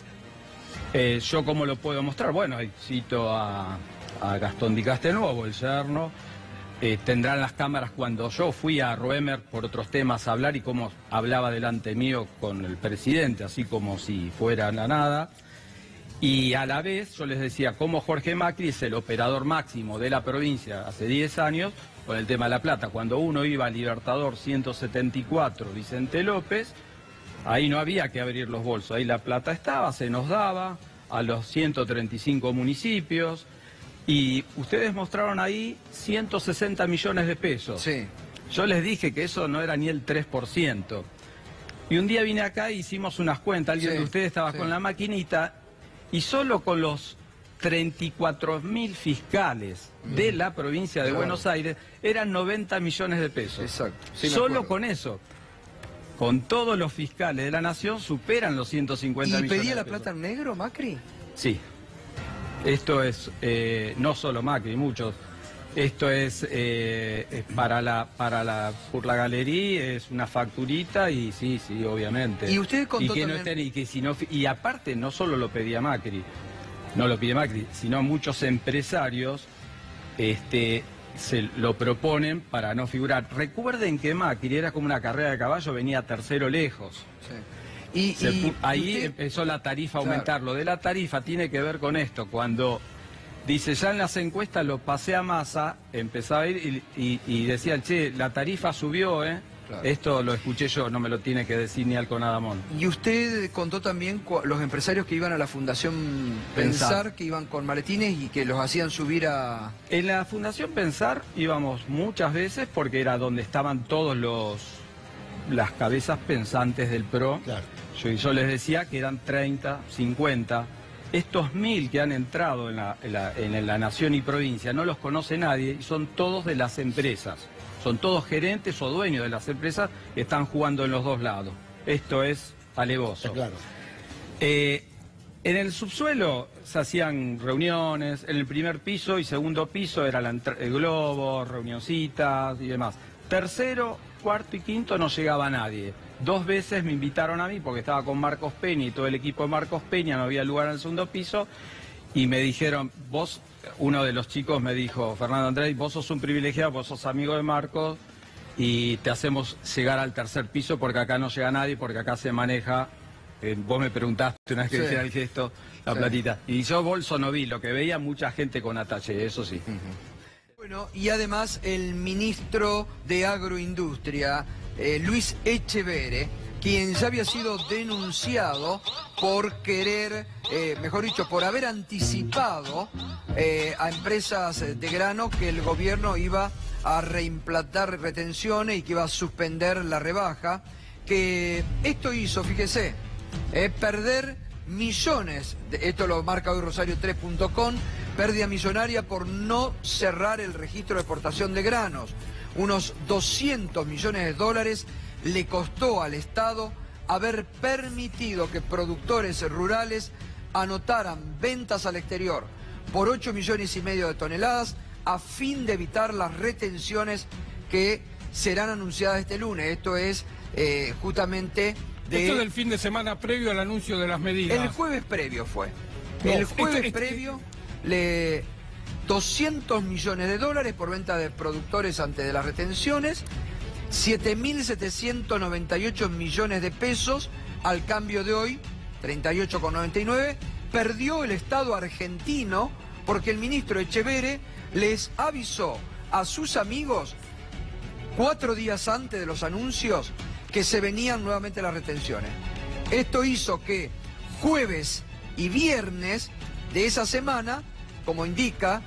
¿yo cómo lo puedo mostrar? Bueno, cito a Gastón Di Castelnuovo, el yerno. Tendrán las cámaras cuando yo fui a Roemer por otros temas a hablar y cómo hablaba delante mío con el presidente, así como si fuera la nada. Y a la vez yo les decía cómo Jorge Macri es el operador máximo de la provincia hace 10 años con el tema de la plata. Cuando uno iba a Libertador 174, Vicente López, ahí no había que abrir los bolsos, ahí la plata estaba, se nos daba a los 135 municipios. Y ustedes mostraron ahí 160 millones de pesos. Sí. Yo les dije que eso no era ni el 3%. Y un día vine acá e hicimos unas cuentas. Alguien de ustedes estaba con la maquinita y solo con los 34.000 fiscales de la provincia de Buenos Aires eran 90 millones de pesos. Exacto. Solo con eso. Con todos los fiscales de la nación superan los 150 millones de pesos. ¿Y pedía la plata en negro, Macri? Sí. Esto es, no solo Macri, muchos. Esto es por la galería, es una facturita y sí, obviamente. Y usted contó y aparte no solo lo pedía Macri, no lo pide Macri, sino muchos empresarios se lo proponen para no figurar. Recuerden que Macri era como una carrera de caballo, venía tercero lejos. Sí. Ahí empezó la tarifa a aumentar. Lo de la tarifa tiene que ver con esto. Cuando dice, ya en las encuestas lo pasé a Massa, empezaba a ir y decía, che, la tarifa subió, Claro. Esto lo escuché yo, no me lo tiene que decir ni al CONADA Moon. Y usted contó también los empresarios que iban a la Fundación Pensar, que iban con maletines y que los hacían subir a... En la Fundación Pensar íbamos muchas veces porque era donde estaban todos las cabezas pensantes del PRO. Claro. Yo les decía que eran 30, 50. Estos 1000 que han entrado en la Nación y provincia no los conoce nadie y son todos de las empresas. Son todos gerentes o dueños de las empresas que están jugando en los dos lados. Esto es alevoso. Claro. En el subsuelo se hacían reuniones, en el primer piso y segundo piso era el globo, reunioncitas y demás. Tercero, cuarto y quinto no llegaba nadie. 2 veces me invitaron a mí porque estaba con Marcos Peña y todo el equipo de Marcos Peña, no había lugar en el segundo piso y me dijeron, uno de los chicos me dijo, Fernando Andrés, vos sos un privilegiado, vos sos amigo de Marcos y te hacemos llegar al tercer piso porque acá no llega nadie, porque acá se maneja, vos me preguntaste una vez que hiciera el gesto, la platita. Y yo bolso no vi, lo que veía mucha gente con atache, eso sí. Bueno, y además el ministro de Agroindustria, Luis Echeverre, quien ya había sido denunciado por querer, mejor dicho, por haber anticipado a empresas de grano que el gobierno iba a reimplantar retenciones y que iba a suspender la rebaja, que esto hizo, fíjese, perder millones, esto lo marca hoy Rosario3.com, pérdida millonaria por no cerrar el registro de exportación de granos. Unos 200 millones de dólares le costó al Estado haber permitido que productores rurales anotaran ventas al exterior por 8,5 millones de toneladas a fin de evitar las retenciones que serán anunciadas este lunes. Esto es justamente... Esto del fin de semana previo al anuncio de las medidas. El jueves previo fue. El jueves previo, 200 millones de dólares por venta de productores antes de las retenciones 7.798 millones de pesos al cambio de hoy, 38,99, perdió el Estado argentino porque el ministro Echevere les avisó a sus amigos 4 días antes de los anuncios que se venían nuevamente las retenciones. Esto hizo que jueves y viernes de esa semana, como indica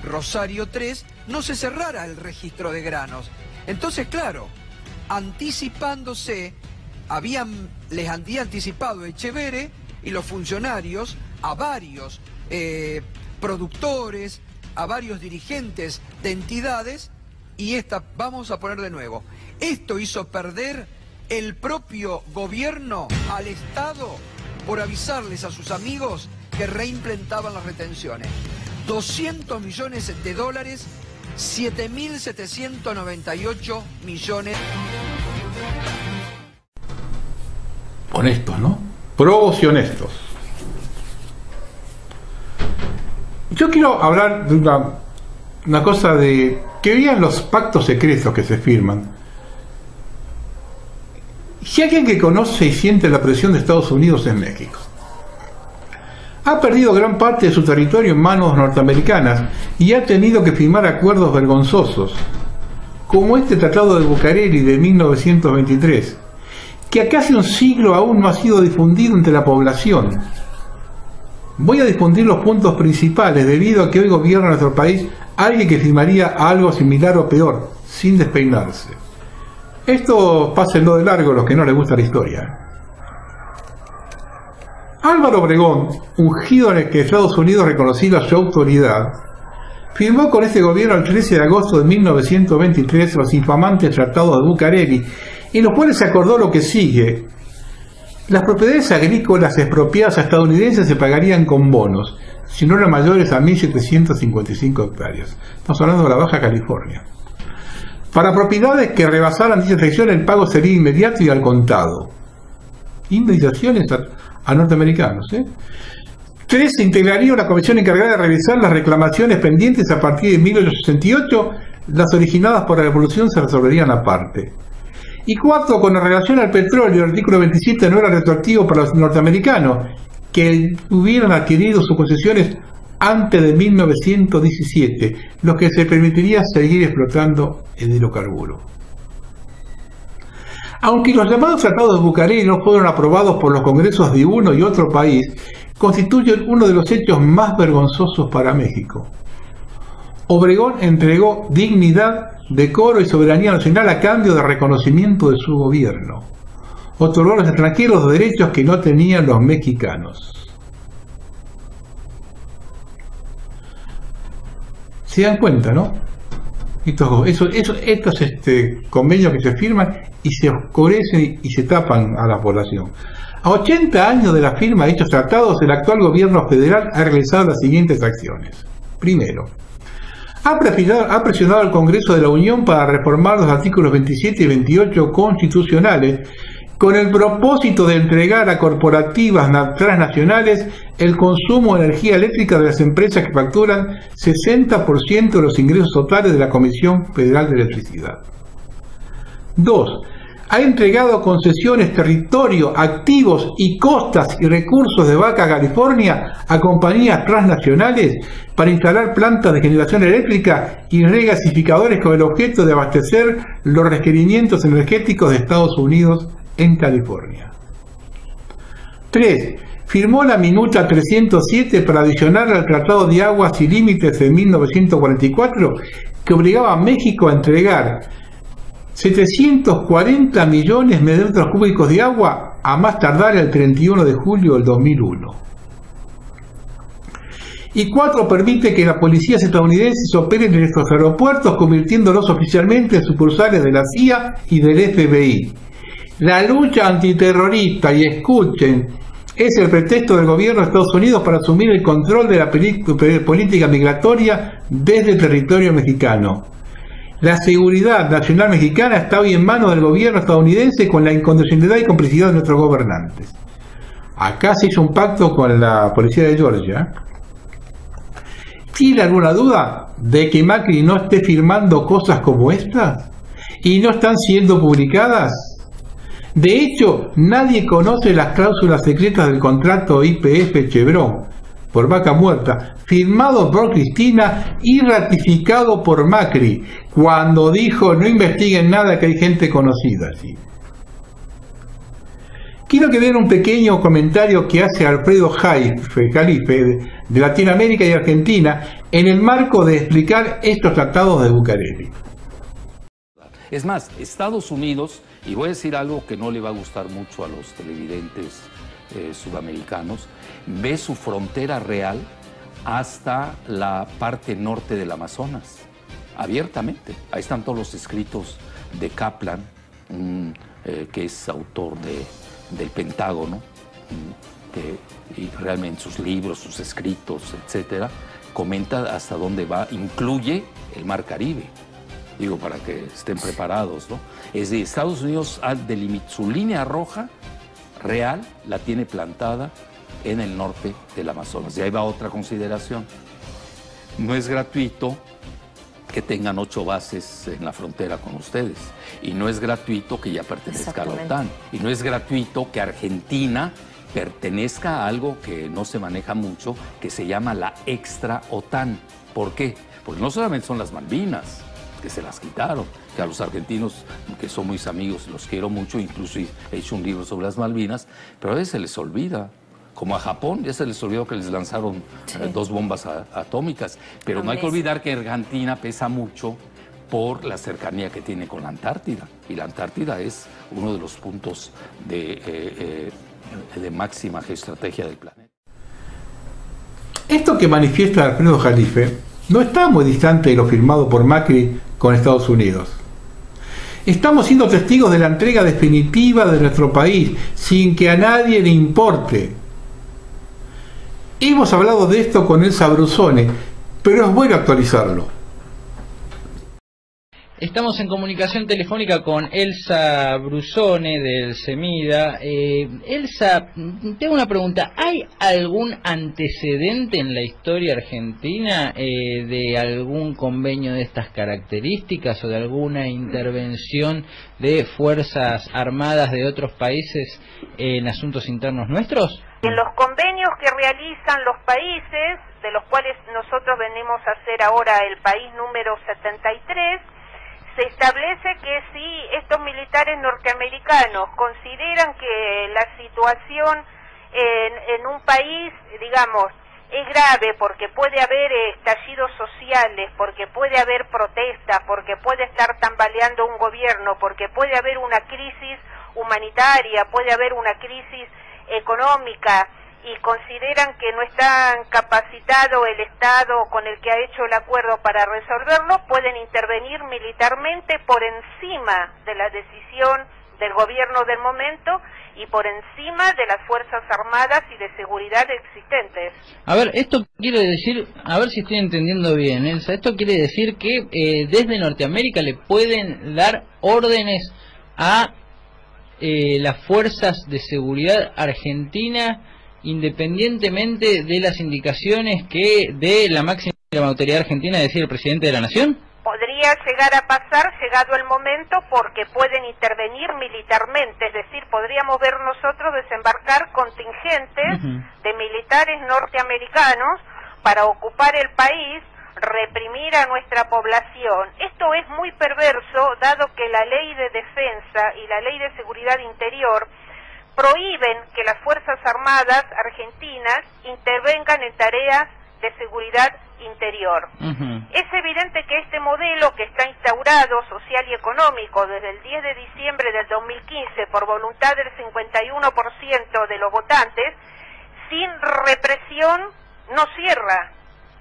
Rosario 3, no se cerrara el registro de granos. Entonces, claro, anticipándose, les había anticipado Echevere y los funcionarios a varios productores, a varios dirigentes de entidades, y vamos a poner de nuevo, esto hizo perder el propio gobierno al Estado por avisarles a sus amigos que reimplementaban las retenciones. 200 millones de dólares, 7.798 millones. Honestos, ¿no? Probos y honestos. Yo quiero hablar de una cosa de que vean los pactos secretos que se firman. Si alguien que conoce y siente la presión de Estados Unidos es México. Ha perdido gran parte de su territorio en manos norteamericanas y ha tenido que firmar acuerdos vergonzosos, como este Tratado de Bucareli de 1923, que a casi un siglo aún no ha sido difundido entre la población. Voy a difundir los puntos principales debido a que hoy gobierna nuestro país alguien que firmaría algo similar o peor, sin despeinarse. Esto pásenlo de largo los que no les gusta la historia. Álvaro Obregón, ungido en el que Estados Unidos reconociera su autoridad, firmó con este gobierno el 13 de agosto de 1923 los infamantes tratados de Bucareli, en los cuales se acordó lo que sigue. Las propiedades agrícolas expropiadas a estadounidenses se pagarían con bonos, si no eran mayores a 1.755 hectáreas. Estamos hablando de la Baja California. Para propiedades que rebasaran dicha sección, el pago sería inmediato y al contado. Indemnizaciones a norteamericanos. 3. Se integraría una comisión encargada de revisar las reclamaciones pendientes a partir de 1868. Las originadas por la Revolución se resolverían aparte. Y 4. Con relación al petróleo, el artículo 27 no era retroactivo para los norteamericanos que hubieran adquirido sus concesiones antes de 1917, lo que se permitiría seguir explotando el hidrocarburo. Aunque los llamados tratados de Bucareli no fueron aprobados por los congresos de uno y otro país, constituyen uno de los hechos más vergonzosos para México. Obregón entregó dignidad, decoro y soberanía nacional a cambio de reconocimiento de su gobierno. Otorgó a los extranjeros derechos que no tenían los mexicanos. Se dan cuenta, ¿no? Estos convenios que se firman y se oscurecen y se tapan a la población. A 80 años de la firma de dichos tratados, el actual gobierno federal ha realizado las siguientes acciones. Primero, ha presionado al Congreso de la Unión para reformar los artículos 27 y 28 constitucionales con el propósito de entregar a corporativas transnacionales el consumo de energía eléctrica de las empresas que facturan 60% de los ingresos totales de la Comisión Federal de Electricidad. 2. Ha entregado concesiones, territorio, activos y costas y recursos de Baja California a compañías transnacionales para instalar plantas de generación eléctrica y regasificadores con el objeto de abastecer los requerimientos energéticos de Estados Unidos en California. 3. Firmó la minuta 307 para adicionar al Tratado de Aguas y Límites de 1944, que obligaba a México a entregar 740 millones de metros cúbicos de agua a más tardar el 31 de julio del 2001. Y 4. Permite que las policías estadounidenses operen en estos aeropuertos, convirtiéndolos oficialmente en sucursales de la CIA y del FBI. La lucha antiterrorista, y escuchen, es el pretexto del gobierno de Estados Unidos para asumir el control de la política migratoria desde el territorio mexicano. La seguridad nacional mexicana está hoy en manos del gobierno estadounidense con la incondicionalidad y complicidad de nuestros gobernantes. Acá se hizo un pacto con la policía de Georgia. ¿Tiene alguna duda de que Macri no esté firmando cosas como estas? y no están siendo publicadas? De hecho, nadie conoce las cláusulas secretas del contrato YPF Chevron por Vaca Muerta, firmado por Cristina y ratificado por Macri, cuando dijo no investiguen nada que hay gente conocida allí. Quiero que vean un pequeño comentario que hace Alfredo Jalife de Latinoamérica y Argentina en el marco de explicar estos tratados de Bucareli. Es más, Estados Unidos, y voy a decir algo que no le va a gustar mucho a los televidentes sudamericanos, ve su frontera real hasta la parte norte del Amazonas, abiertamente. Ahí están todos los escritos de Kaplan, que es autor del Pentágono, y realmente sus libros, sus escritos, etcétera, comenta hasta dónde va, incluye el Mar Caribe. Digo, para que estén preparados, ¿no? Es decir, Estados Unidos su línea roja real la tiene plantada en el norte del Amazonas. Y ahí va otra consideración. No es gratuito que tengan 8 bases en la frontera con ustedes. Y no es gratuito que ya pertenezca a la OTAN. Y no es gratuito que Argentina pertenezca a algo que no se maneja mucho, que se llama la extra OTAN. ¿Por qué? Porque no solamente son las Malvinas, que se las quitaron, que a los argentinos, que son mis amigos, los quiero mucho, incluso he hecho un libro sobre las Malvinas, pero a veces se les olvida. Como a Japón, ya se les olvidó que les lanzaron 2 bombas atómicas. Pero no hay que olvidar que Argentina pesa mucho por la cercanía que tiene con la Antártida. Y la Antártida es uno de los puntos de máxima geoestrategia del planeta. Esto que manifiesta Alfredo Jalife no está muy distante de lo firmado por Macri con Estados Unidos. Estamos siendo testigos de la entrega definitiva de nuestro país sin que a nadie le importe. Hemos hablado de esto con Elsa Brusone, pero es bueno actualizarlo. Estamos en comunicación telefónica con Elsa Brusone del CEMIDA. Elsa, tengo una pregunta. ¿Hay algún antecedente en la historia argentina de algún convenio de estas características o de alguna intervención de fuerzas armadas de otros países en asuntos internos nuestros? En los convenios que realizan los países, de los cuales nosotros venimos a ser ahora el país número 73, se establece que si estos militares norteamericanos consideran que la situación en un país, digamos, es grave porque puede haber estallidos sociales, porque puede haber protestas, porque puede estar tambaleando un gobierno, porque puede haber una crisis humanitaria, puede haber una crisis económica, y consideran que no está capacitado el Estado con el que ha hecho el acuerdo para resolverlo, pueden intervenir militarmente por encima de la decisión del gobierno del momento y por encima de las Fuerzas Armadas y de seguridad existentes. A ver, esto quiere decir, a ver si estoy entendiendo bien, Elsa, esto quiere decir que desde Norteamérica le pueden dar órdenes a las fuerzas de seguridad argentina independientemente de las indicaciones que dé la máxima autoridad argentina, es decir, el presidente de la Nación? Podría llegar a pasar, llegado el momento, porque pueden intervenir militarmente, es decir, podríamos ver nosotros desembarcar contingentes de militares norteamericanos para ocupar el país, reprimir a nuestra población. Esto es muy perverso, dado que la ley de defensa y la ley de seguridad interior prohíben que las Fuerzas Armadas argentinas intervengan en tareas de seguridad interior. Es evidente que este modelo que está instaurado social y económico desde el 10 de diciembre del 2015 por voluntad del 51% de los votantes, sin represión no cierra.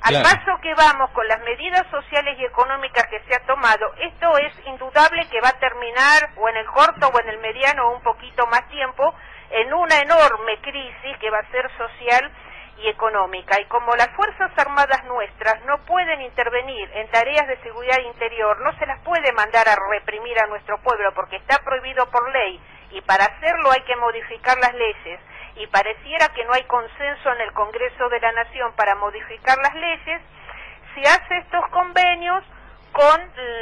Al paso que vamos con las medidas sociales y económicas que se ha tomado, esto es indudable que va a terminar o en el corto o en el mediano o un poquito más tiempo en una enorme crisis que va a ser social y económica. Y como las Fuerzas Armadas nuestras no pueden intervenir en tareas de seguridad interior, no se las puede mandar a reprimir a nuestro pueblo porque está prohibido por ley, y para hacerlo hay que modificar las leyes, y pareciera que no hay consenso en el Congreso de la Nación para modificar las leyes, se hace estos convenios con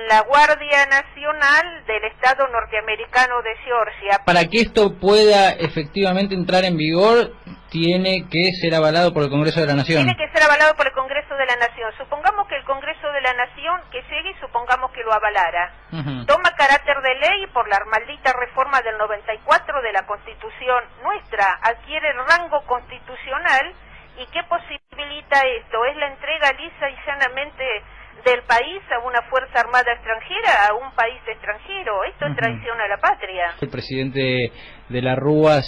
la Guardia Nacional del Estado norteamericano de Georgia. Para que esto pueda efectivamente entrar en vigor, tiene que ser avalado por el Congreso de la Nación. Tiene que ser avalado por el Congreso de la Nación. Supongamos que el Congreso de la Nación, que llegue y supongamos que lo avalara, toma carácter de ley por la maldita reforma del 94 de la Constitución nuestra, adquiere el rango constitucional. ¿Y qué posibilita esto? Es la entrega lisa y llanamente del país a una fuerza armada extranjera, a un país extranjero. Esto es traición a la patria. El presidente de la Rúa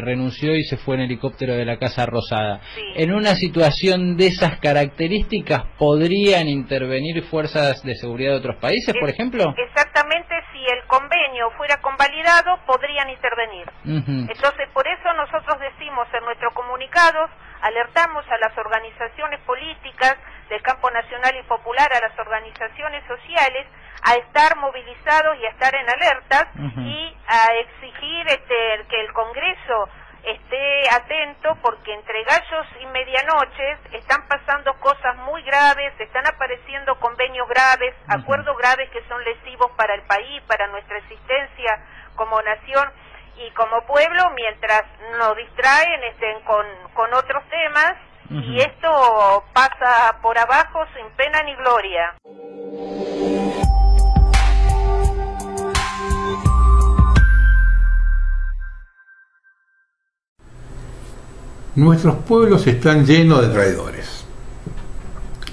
renunció y se fue en helicóptero de la Casa Rosada. Sí. En una situación de esas características, ¿podrían intervenir fuerzas de seguridad de otros países, por ejemplo? Exactamente, si el convenio fuera convalidado, podrían intervenir. Entonces, por eso nosotros decimos en nuestros comunicados, alertamos a las organizaciones políticas del campo nacional y popular, a las organizaciones sociales, a estar movilizados y a estar en alertas y a exigir que el Congreso esté atento, porque entre gallos y medianoches están pasando cosas muy graves, están apareciendo convenios graves, acuerdos graves que son lesivos para el país, para nuestra existencia como nación y como pueblo, mientras nos distraen con otros temas, y esto pasa por abajo sin pena ni gloria. Nuestros pueblos están llenos de traidores.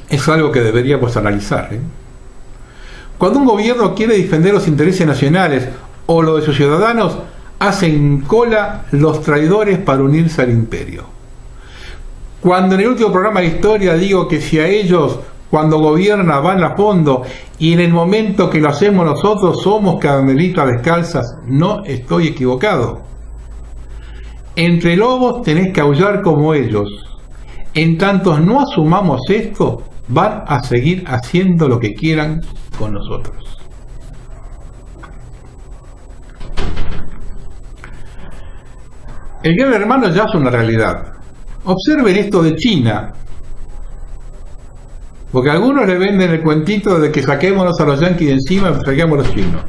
Es algo que deberíamos analizar, ¿eh? Cuando un gobierno quiere defender los intereses nacionales o los de sus ciudadanos, hacen cola los traidores para unirse al imperio. Cuando en el último programa de historia digo que si a ellos cuando gobiernan van a fondo y en el momento que lo hacemos nosotros somos carmelitas descalzas, no estoy equivocado. Entre lobos tenés que aullar como ellos. En tanto no asumamos esto, van a seguir haciendo lo que quieran con nosotros. El Gran Hermano ya es una realidad. Observen esto de China, porque algunos le venden el cuentito de que saquémonos a los yanquis de encima y saquemos a los chinos.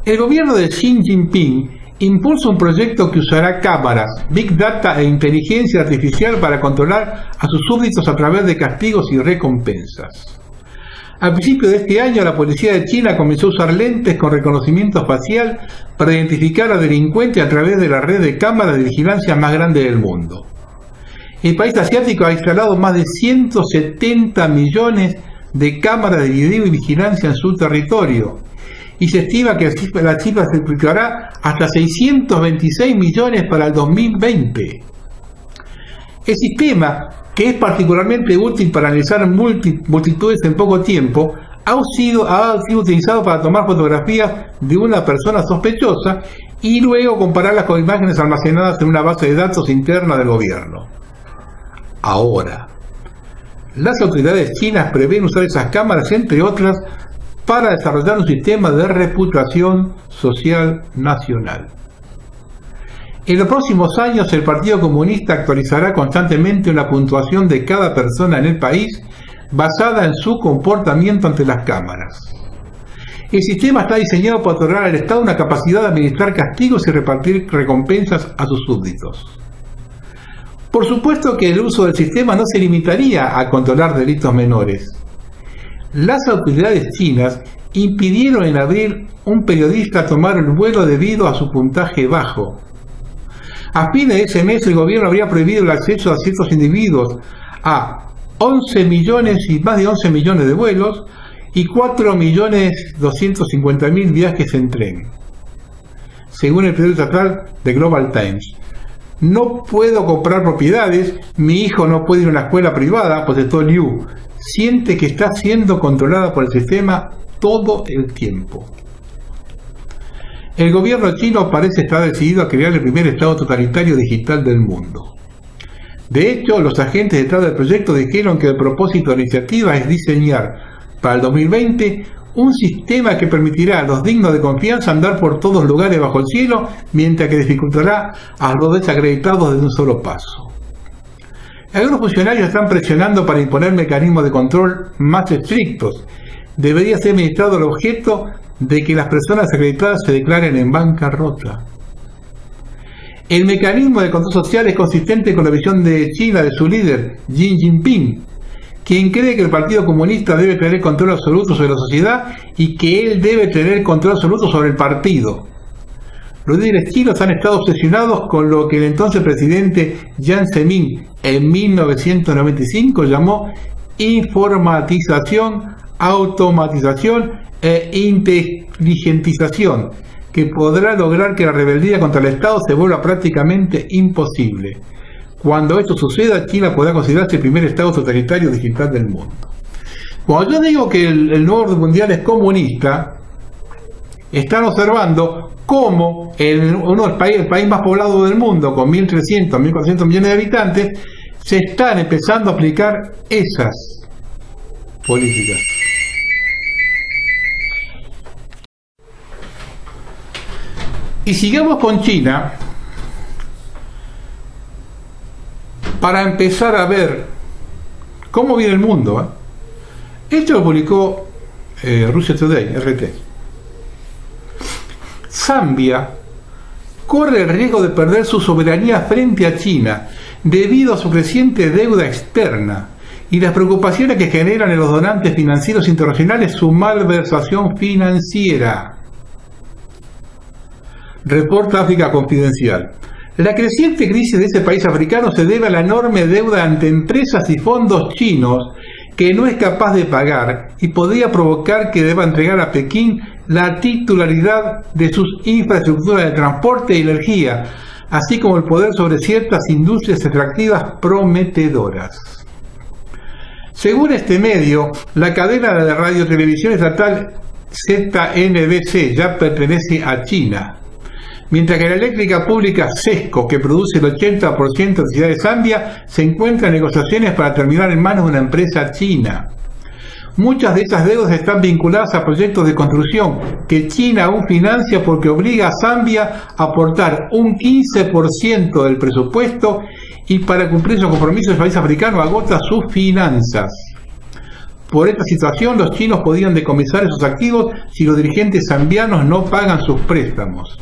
El gobierno de Xi Jinping impulsa un proyecto que usará cámaras, Big Data e inteligencia artificial para controlar a sus súbditos a través de castigos y recompensas. Al principio de este año, la policía de China comenzó a usar lentes con reconocimiento facial para identificar a delincuentes a través de la red de cámaras de vigilancia más grande del mundo. El país asiático ha instalado más de 170 millones de cámaras de video y vigilancia en su territorio, y se estima que la cifra se triplicará hasta 626 millones para el 2020. El sistema, que es particularmente útil para analizar multitudes en poco tiempo, ha sido utilizado para tomar fotografías de una persona sospechosa y luego compararlas con imágenes almacenadas en una base de datos interna del gobierno. Ahora, las autoridades chinas prevén usar esas cámaras, entre otras, para desarrollar un sistema de reputación social nacional. En los próximos años, el Partido Comunista actualizará constantemente una puntuación de cada persona en el país basada en su comportamiento ante las cámaras. El sistema está diseñado para otorgar al Estado una capacidad de administrar castigos y repartir recompensas a sus súbditos. Por supuesto que el uso del sistema no se limitaría a controlar delitos menores. Las autoridades chinas impidieron en abril un periodista tomar el vuelo debido a su puntaje bajo. A fines de ese mes, el gobierno habría prohibido el acceso a ciertos individuos a 11 millones y más de 11 millones de vuelos y 4.250.000 viajes en tren, según el periódico estatal The Global Times. No puedo comprar propiedades, mi hijo no puede ir a una escuela privada, protestó Liu. Siente que está siendo controlada por el sistema todo el tiempo. El gobierno chino parece estar decidido a crear el primer estado totalitario digital del mundo. De hecho, los agentes detrás del proyecto dijeron que el propósito de la iniciativa es diseñar para el 2020 un sistema que permitirá a los dignos de confianza andar por todos lugares bajo el cielo, mientras que dificultará a los desacreditados de un solo paso. Algunos funcionarios están presionando para imponer mecanismos de control más estrictos. Debería ser administrado el objeto de que las personas acreditadas se declaren en bancarrota. El mecanismo de control social es consistente con la visión de China de su líder, Xi Jinping, quien cree que el Partido Comunista debe tener control absoluto sobre la sociedad y que él debe tener control absoluto sobre el partido. Los líderes chinos han estado obsesionados con lo que el entonces presidente Jiang Zemin en 1995 llamó informatización, automatización e inteligentización, que podrá lograr que la rebeldía contra el Estado se vuelva prácticamente imposible. Cuando esto suceda, China podrá considerarse el primer Estado totalitario digital del mundo. Cuando yo digo que el nuevo orden mundial es comunista, están observando cómo el país más poblado del mundo, con 1.300, 1.400 millones de habitantes, se están empezando a aplicar esas políticas. Y sigamos con China para empezar a ver cómo viene el mundo. Esto lo publicó Russia Today, RT. Zambia corre el riesgo de perder su soberanía frente a China debido a su creciente deuda externa y las preocupaciones que generan en los donantes financieros internacionales su malversación financiera. Reporta África Confidencial. La creciente crisis de ese país africano se debe a la enorme deuda ante empresas y fondos chinos que no es capaz de pagar y podría provocar que deba entregar a Pekín la titularidad de sus infraestructuras de transporte y energía, así como el poder sobre ciertas industrias extractivas prometedoras. Según este medio, la cadena de radiotelevisión estatal ZNBC ya pertenece a China, mientras que la eléctrica pública SESCO, que produce el 80% de la electricidad de Zambia, se encuentra en negociaciones para terminar en manos de una empresa china. Muchas de esas deudas están vinculadas a proyectos de construcción que China aún financia porque obliga a Zambia a aportar un 15% del presupuesto y para cumplir sus compromisos el país africano agota sus finanzas. Por esta situación, los chinos podrían decomisar esos activos si los dirigentes zambianos no pagan sus préstamos.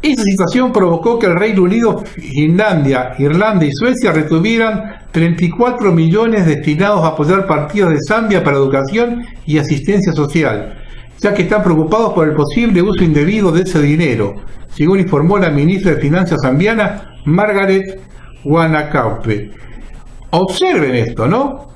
Esa situación provocó que el Reino Unido, Finlandia, Irlanda y Suecia retuvieran 34 millones destinados a apoyar partidos de Zambia para educación y asistencia social, ya que están preocupados por el posible uso indebido de ese dinero, según informó la ministra de Finanzas zambiana, Margaret Wanakaupe. Observen esto, ¿no?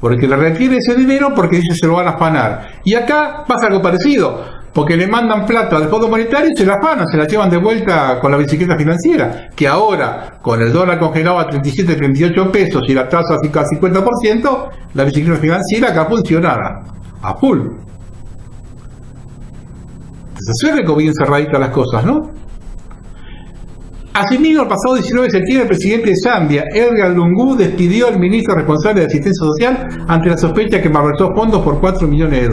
Porque le retiene ese dinero porque dice se lo van a afanar. Y acá pasa algo parecido, porque le mandan plata al Fondo Monetario y se la afanan, se la llevan de vuelta con la bicicleta financiera, que ahora, con el dólar congelado a 37, 38 pesos y la tasa así casi 50%, la bicicleta financiera acá funcionará a full. Entonces se ve como bien cerraditas las cosas, ¿no? Asimismo, el pasado 19 de septiembre, el presidente de Zambia, Edgar Lungu, despidió al ministro responsable de asistencia social ante la sospecha que malversó fondos por $4 millones.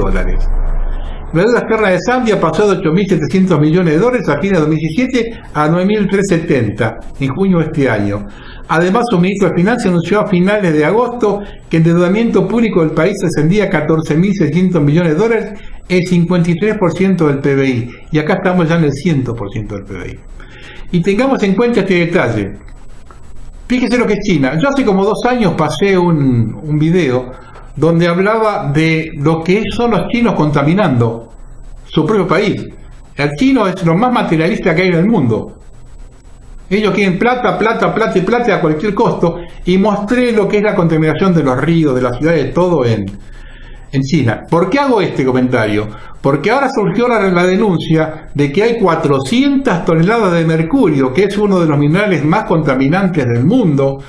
La deuda externa de Zambia pasó de 8.700 millones de dólares a fines de 2017 a 9.370 en junio de este año. Además, su ministro de Finanzas anunció a finales de agosto que el endeudamiento público del país ascendía a 14.600 millones de dólares, el 53% del PBI. Y acá estamos ya en el 100% del PBI. Y tengamos en cuenta este detalle. Fíjese lo que es China. Yo hace como 2 años pasé un video donde hablaba de lo que son los chinos contaminando su propio país. El chino es lo más materialista que hay en el mundo. Ellos quieren plata, plata, plata y plata a cualquier costo, y mostré lo que es la contaminación de los ríos, de las ciudades, de todo en China. ¿Por qué hago este comentario? Porque ahora surgió la denuncia de que hay 400 toneladas de mercurio, que es uno de los minerales más contaminantes del mundo,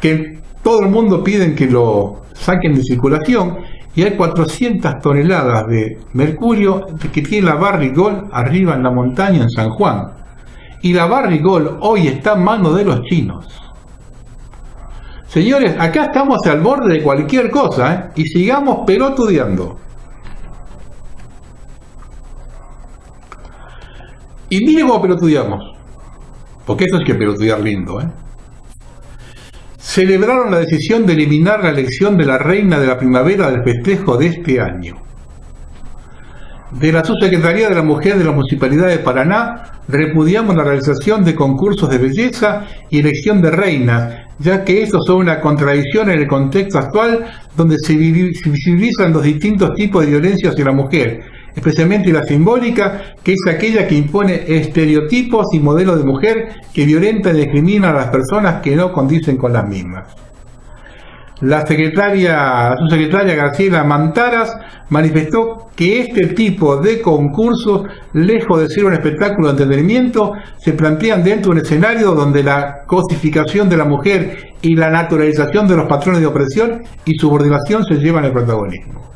que todo el mundo pide que lo saquen de circulación, y hay 400 toneladas de mercurio que tiene la Barrick Gold arriba en la montaña en San Juan. Y la Barrick Gold hoy está en manos de los chinos. Señores, acá estamos al borde de cualquier cosa, y sigamos pelotudeando. Y miren cómo pelotudeamos, porque esto es que pelotudear lindo, celebraron la decisión de eliminar la elección de la reina de la primavera del festejo de este año. De la Subsecretaría de la Mujer de la Municipalidad de Paraná repudiamos la realización de concursos de belleza y elección de reinas, ya que estos son una contradicción en el contexto actual donde se visibilizan los distintos tipos de violencia hacia la mujer, especialmente la simbólica, que es aquella que impone estereotipos y modelos de mujer que violentan y discriminan a las personas que no condicen con las mismas. La subsecretaria Graciela Mantaras manifestó que este tipo de concursos, lejos de ser un espectáculo de entretenimiento, se plantean dentro de un escenario donde la cosificación de la mujer y la naturalización de los patrones de opresión y subordinación se llevan el protagonismo.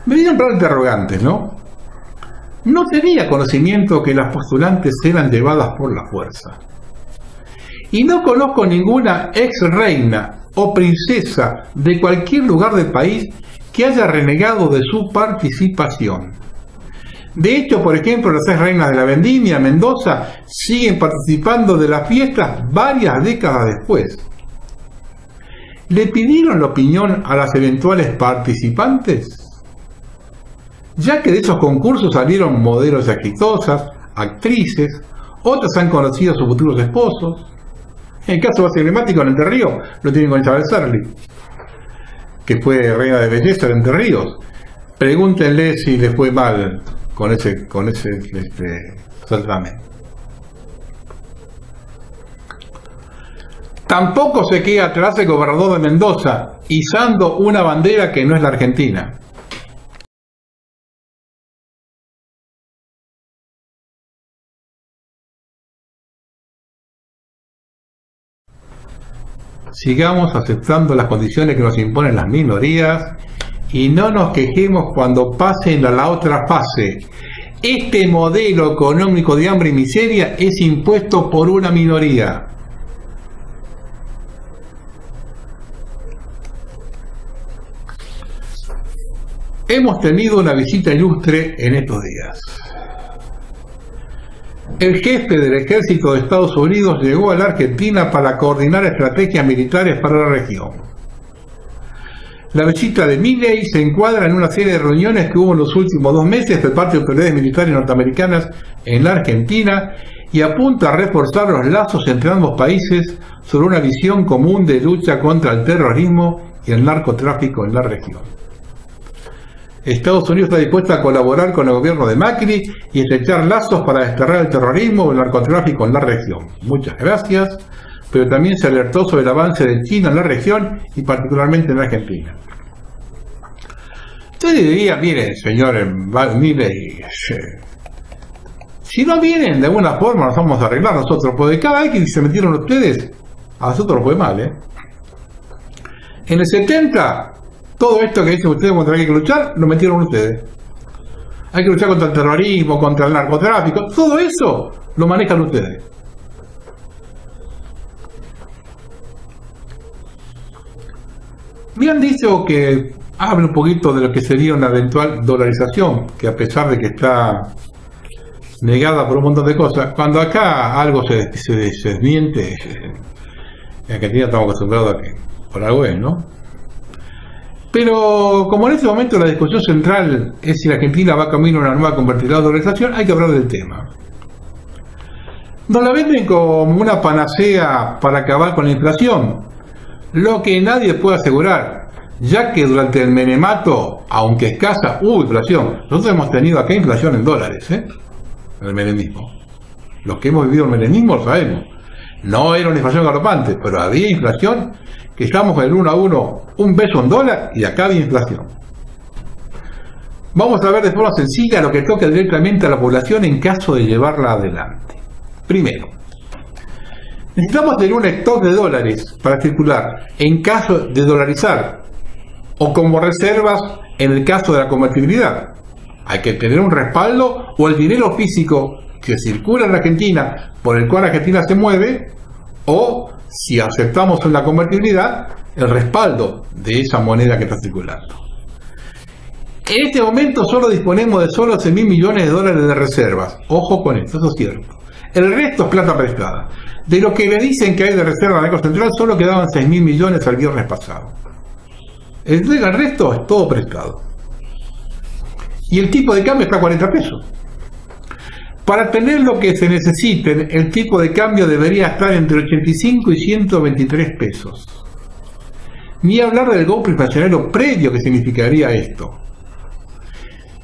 Me dieron para interrogantes, ¿no? No tenía conocimiento que las postulantes eran llevadas por la fuerza. Y no conozco ninguna ex reina o princesa de cualquier lugar del país que haya renegado de su participación. De hecho, por ejemplo, las ex reinas de la Vendimia, Mendoza, siguen participando de las fiestas varias décadas después. ¿Le pidieron la opinión a las eventuales participantes? Ya que de esos concursos salieron modelos exitosas, actrices, otras han conocido a sus futuros esposos. En el caso más emblemático, en Entre Ríos, lo tienen con Isabel Sarli, que fue reina de belleza de Entre Ríos. Pregúntenle si le fue mal con ese certamen. Tampoco se queda atrás el gobernador de Mendoza, izando una bandera que no es la Argentina. Sigamos aceptando las condiciones que nos imponen las minorías y no nos quejemos cuando pasen a la otra fase. Este modelo económico de hambre y miseria es impuesto por una minoría. Hemos tenido una visita ilustre en estos días. El jefe del ejército de Estados Unidos llegó a la Argentina para coordinar estrategias militares para la región. La visita de Milley se encuadra en una serie de reuniones que hubo en los últimos 2 meses de parte de autoridades militares norteamericanas en la Argentina y apunta a reforzar los lazos entre ambos países sobre una visión común de lucha contra el terrorismo y el narcotráfico en la región. Estados Unidos está dispuesto a colaborar con el gobierno de Macri y estrechar lazos para desterrar el terrorismo y el narcotráfico en la región. Muchas gracias, pero también se alertó sobre el avance de China en la región y particularmente en la Argentina. Usted diría, miren, señor Milley, si no vienen de alguna forma nos vamos a arreglar nosotros, porque cada vez que se metieron ustedes, a nosotros fue mal, En el 70... todo esto que dicen ustedes contra que hay que luchar, lo metieron ustedes. Hay que luchar contra el terrorismo, contra el narcotráfico, todo eso lo manejan ustedes. Me han dicho que hable un poquito de lo que sería una eventual dolarización, que a pesar de que está negada por un montón de cosas, cuando acá algo se desmiente, en Argentina estamos acostumbrados a que por algo es, ¿no? Pero como en este momento la discusión central es si la Argentina va camino a una nueva convertibilidad de dolarización, hay que hablar del tema. Nos la venden como una panacea para acabar con la inflación, lo que nadie puede asegurar, ya que durante el menemato, aunque escasa, hubo inflación. Nosotros hemos tenido acá inflación en dólares, en el menemismo. Los que hemos vivido el menemismo lo sabemos. No era una inflación galopante, pero había inflación, que estamos con el 1 a 1, un peso en dólar, y acá había inflación. Vamos a ver de forma sencilla lo que toca directamente a la población en caso de llevarla adelante. Primero, necesitamos tener un stock de dólares para circular en caso de dolarizar o como reservas en el caso de la convertibilidad. Hay que tener un respaldo o el dinero físico que circula en la Argentina, por el cual Argentina se mueve, o si aceptamos la convertibilidad, el respaldo de esa moneda que está circulando. En este momento solo disponemos de solo 11.000 millones de dólares de reservas. Ojo con esto, eso es cierto. El resto es plata prestada. De lo que le dicen que hay de reserva en el Banco Central, solo quedaban 6.000 millones al viernes pasado. El resto es todo prestado. Y el tipo de cambio está a 40 pesos. Para tener lo que se necesiten, el tipo de cambio debería estar entre 85 y 123 pesos. Ni hablar del golpe inflacionario previo que significaría esto.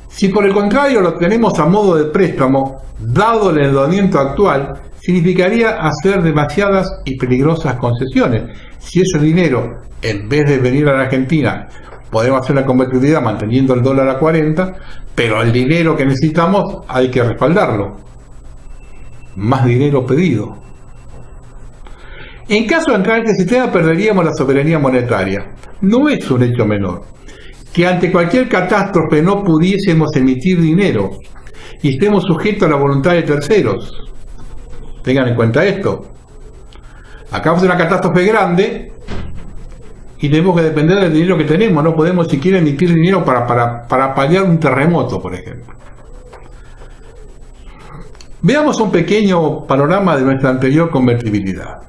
Si por el contrario lo tenemos a modo de préstamo, dado el endeudamiento actual, significaría hacer demasiadas y peligrosas concesiones. Si ese dinero, en vez de venir a la Argentina, podemos hacer la convertibilidad manteniendo el dólar a 40, pero el dinero que necesitamos hay que respaldarlo. Más dinero pedido. En caso de entrar en este sistema perderíamos la soberanía monetaria. No es un hecho menor que ante cualquier catástrofe no pudiésemos emitir dinero y estemos sujetos a la voluntad de terceros. Tengan en cuenta esto. Acabamos de una catástrofe grande y tenemos que depender del dinero que tenemos. No podemos siquiera emitir dinero para paliar un terremoto, por ejemplo. Veamos un pequeño panorama de nuestra anterior convertibilidad.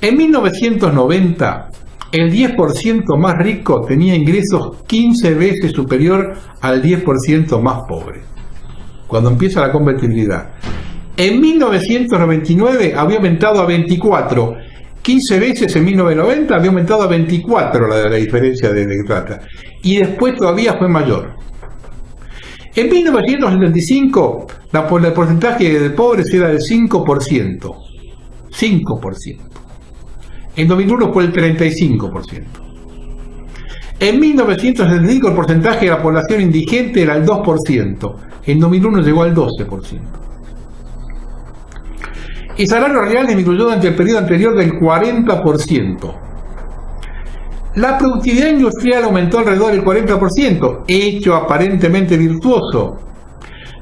En 1990, el 10% más rico tenía ingresos 15 veces superior al 10% más pobre, cuando empieza la convertibilidad. En 1999 había aumentado a 24, 15 veces en 1990 había aumentado a 24 la diferencia de plata, y después todavía fue mayor. En 1975 el porcentaje de pobres era del 5%. 5%. En 2001 fue el 35%. En 1975 el porcentaje de la población indigente era el 2%. En 2001 llegó al 12%. El salario real disminuyó durante el periodo anterior del 40%. La productividad industrial aumentó alrededor del 40%, hecho aparentemente virtuoso.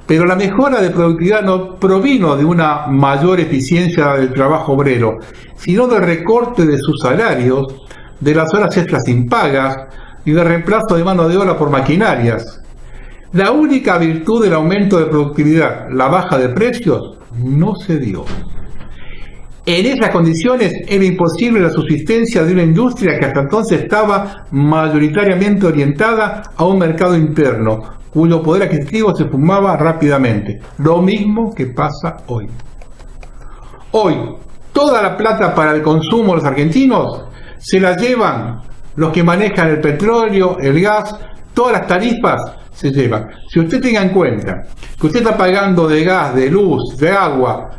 Pero la mejora de productividad no provino de una mayor eficiencia del trabajo obrero, sino del recorte de sus salarios, de las horas extras impagas y del reemplazo de mano de obra por maquinarias. La única virtud del aumento de productividad, la baja de precios, no se dio. En esas condiciones era imposible la subsistencia de una industria que hasta entonces estaba mayoritariamente orientada a un mercado interno, cuyo poder adquisitivo se esfumaba rápidamente. Lo mismo que pasa hoy. Hoy, toda la plata para el consumo de los argentinos se la llevan los que manejan el petróleo, el gas, todas las tarifas se llevan. Si usted tenga en cuenta que usted está pagando de gas, de luz, de agua,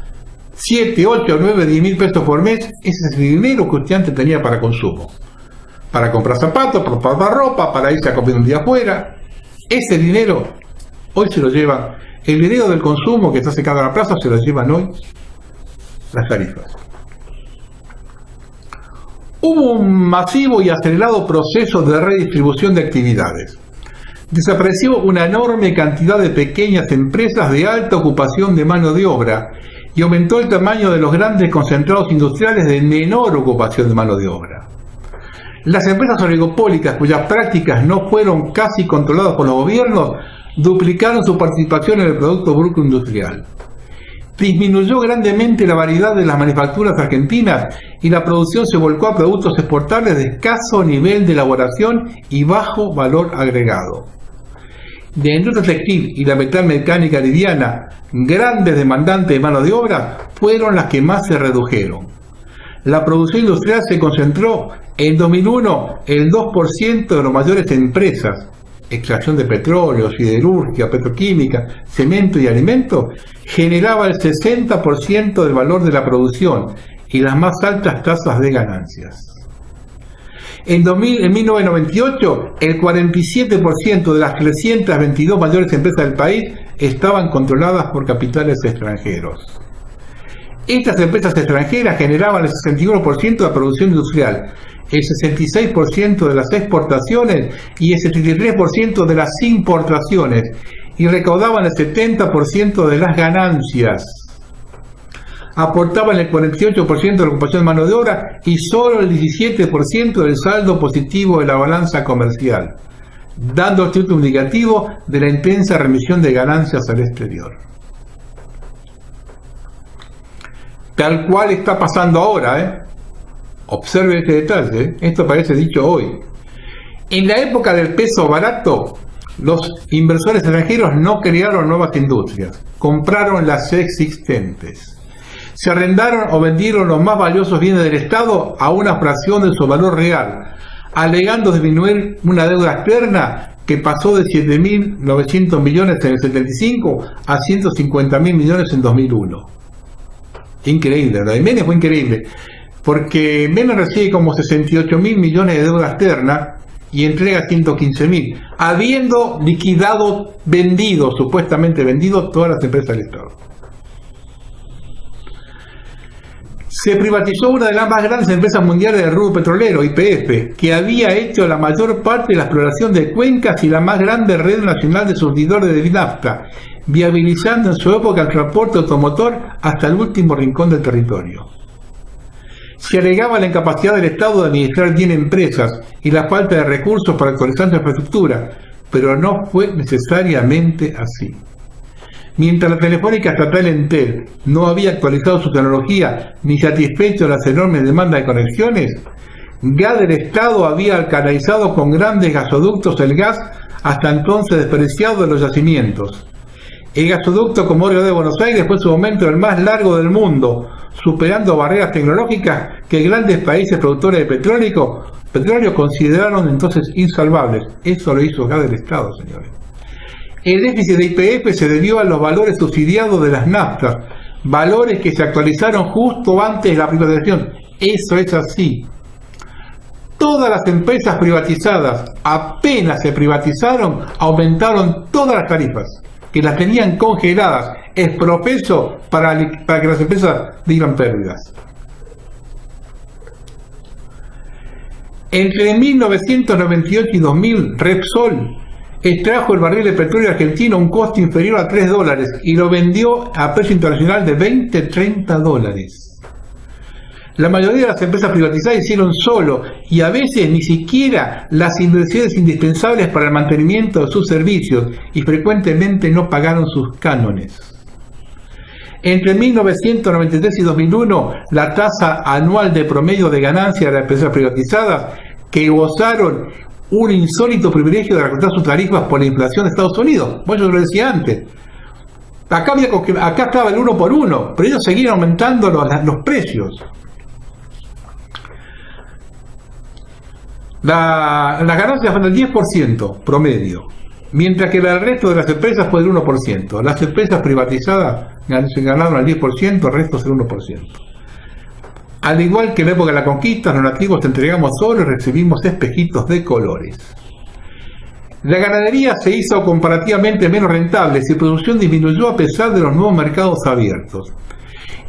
7, 8, 9, 10 mil pesos por mes, ese es el dinero que usted antes tenía para consumo. Para comprar zapatos, para comprar ropa, para irse a comer un día afuera. Ese dinero hoy se lo llevan. El dinero del consumo que está secando a la plaza se lo llevan hoy las tarifas. Hubo un masivo y acelerado proceso de redistribución de actividades. Desapareció una enorme cantidad de pequeñas empresas de alta ocupación de mano de obra y aumentó el tamaño de los grandes concentrados industriales de menor ocupación de mano de obra. Las empresas oligopólicas, cuyas prácticas no fueron casi controladas por los gobiernos, duplicaron su participación en el Producto Bruto Industrial. Disminuyó grandemente la variedad de las manufacturas argentinas y la producción se volcó a productos exportables de escaso nivel de elaboración y bajo valor agregado. De la industria textil y la metalmecánica liviana, grandes demandantes de mano de obra, fueron las que más se redujeron. La producción industrial se concentró en 2001 el 2% de las mayores empresas, extracción de petróleo, siderurgia, petroquímica, cemento y alimentos, generaba el 60% del valor de la producción y las más altas tasas de ganancias. En 1998, el 47% de las 322 mayores empresas del país estaban controladas por capitales extranjeros. Estas empresas extranjeras generaban el 61% de la producción industrial, el 66% de las exportaciones y el 73% de las importaciones, y recaudaban el 70% de las ganancias. Aportaban el 48% de la ocupación de mano de obra y solo el 17% del saldo positivo de la balanza comercial, dando el título indicativo de la intensa remisión de ganancias al exterior. tal cual está pasando ahora, Observe este detalle, esto parece dicho hoy. En la época del peso barato, los inversores extranjeros no crearon nuevas industrias, compraron las existentes. Se arrendaron o vendieron los más valiosos bienes del Estado a una fracción de su valor real, alegando disminuir una deuda externa que pasó de 7.900 millones en el 75 a 150.000 millones en 2001. Increíble, ¿verdad? Y Menem fue increíble, porque Menem recibe como 68.000 millones de deuda externa y entrega 115.000, habiendo liquidado, vendido, supuestamente vendido, todas las empresas del Estado. Se privatizó una de las más grandes empresas mundiales del rubro petrolero, YPF, que había hecho la mayor parte de la exploración de cuencas y la más grande red nacional de surtidores de nafta, viabilizando en su época el transporte automotor hasta el último rincón del territorio. Se alegaba la incapacidad del Estado de administrar bien empresas y la falta de recursos para actualizar su infraestructura, pero no fue necesariamente así. Mientras la telefónica estatal Entel no había actualizado su tecnología ni satisfecho las enormes demandas de conexiones, gas del Estado había canalizado con grandes gasoductos el gas hasta entonces despreciado de los yacimientos. El gasoducto Comodoro de Buenos Aires fue en su momento el más largo del mundo, superando barreras tecnológicas que grandes países productores de petróleo consideraron entonces insalvables. Eso lo hizo gas del Estado, señores. El déficit de YPF se debió a los valores subsidiados de las naftas, valores que se actualizaron justo antes de la privatización. Eso es así. Todas las empresas privatizadas, apenas se privatizaron, aumentaron todas las tarifas, que las tenían congeladas, exprofeso para que las empresas dieran pérdidas. Entre 1998 y 2000, Repsol extrajo el barril de petróleo argentino a un costo inferior a $3 y lo vendió a precio internacional de $20-30. La mayoría de las empresas privatizadas hicieron solo y a veces ni siquiera las inversiones indispensables para el mantenimiento de sus servicios y frecuentemente no pagaron sus cánones. Entre 1993 y 2001, la tasa anual de promedio de ganancia de las empresas privatizadas, que gozaron un insólito privilegio de recortar sus tarifas por la inflación de Estados Unidos. Bueno, yo lo decía antes. Acá estaba el 1 por 1, pero ellos seguían aumentando los precios. Las ganancias fueron del 10% promedio, mientras que el resto de las empresas fue del 1%. Las empresas privatizadas se ganaron al 10%, el resto es el 1%. Al igual que en la época de la conquista, los nativos te entregamos oro y recibimos espejitos de colores. La ganadería se hizo comparativamente menos rentable, su producción disminuyó a pesar de los nuevos mercados abiertos.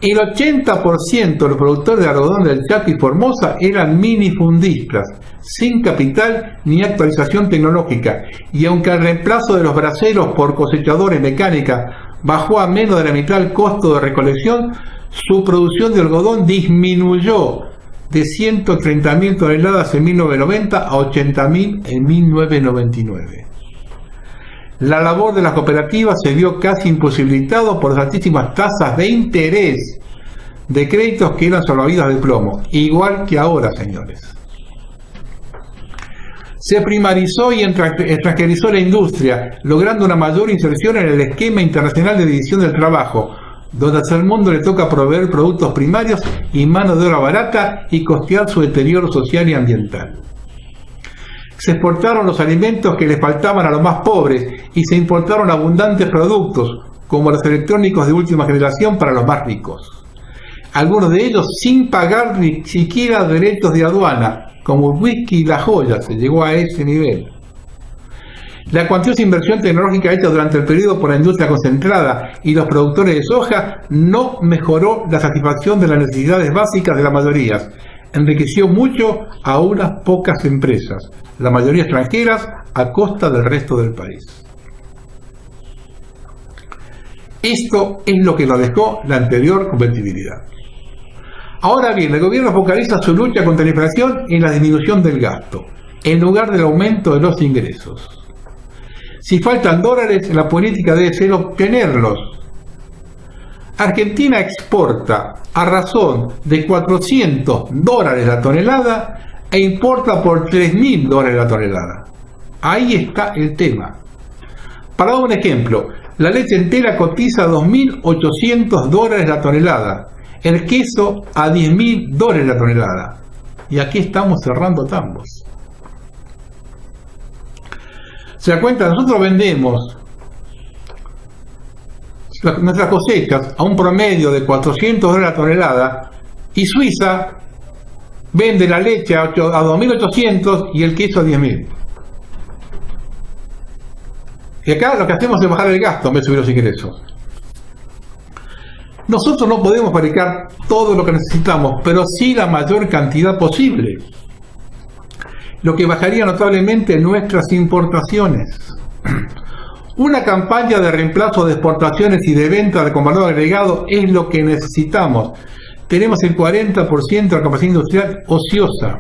El 80% de los productores de algodón del Chaco y Formosa eran minifundistas, sin capital ni actualización tecnológica, y aunque el reemplazo de los braceros por cosechadores mecánicas bajó a menos de la mitad el costo de recolección, su producción de algodón disminuyó de 130.000 toneladas en 1990 a 80.000 en 1999. La labor de las cooperativas se vio casi imposibilitado por las altísimas tasas de interés de créditos que eran salvavidas de plomo, igual que ahora, señores. Se primarizó y extranjerizó la industria, logrando una mayor inserción en el esquema internacional de división del trabajo, donde al mundo le toca proveer productos primarios y mano de obra barata y costear su deterioro social y ambiental. Se exportaron los alimentos que les faltaban a los más pobres y se importaron abundantes productos, como los electrónicos de última generación para los más ricos. Algunos de ellos sin pagar ni siquiera derechos de aduana, como el whisky y la joya, se llegó a ese nivel. La cuantiosa inversión tecnológica hecha durante el periodo por la industria concentrada y los productores de soja no mejoró la satisfacción de las necesidades básicas de la mayoría. Enriqueció mucho a unas pocas empresas, la mayoría extranjeras, a costa del resto del país. Esto es lo que nos dejó la anterior competitividad. Ahora bien, el gobierno focaliza su lucha contra la inflación en la disminución del gasto, en lugar del aumento de los ingresos. Si faltan dólares, la política debe ser obtenerlos. Argentina exporta a razón de $400 la tonelada e importa por $3.000 la tonelada. Ahí está el tema. Para dar un ejemplo, la leche entera cotiza a $2.800 la tonelada, el queso a $10.000 la tonelada. Y aquí estamos cerrando tambos. ¿Se da cuenta? Nosotros vendemos nuestras cosechas a un promedio de $400 la tonelada y Suiza vende la leche a 2.800 y el queso a 10.000. Y acá lo que hacemos es bajar el gasto en vez de subir los ingresos. Nosotros no podemos fabricar todo lo que necesitamos, pero sí la mayor cantidad posible, lo que bajaría notablemente nuestras importaciones. Una campaña de reemplazo de exportaciones y de venta con valor agregado es lo que necesitamos. Tenemos el 40% de la capacidad industrial ociosa.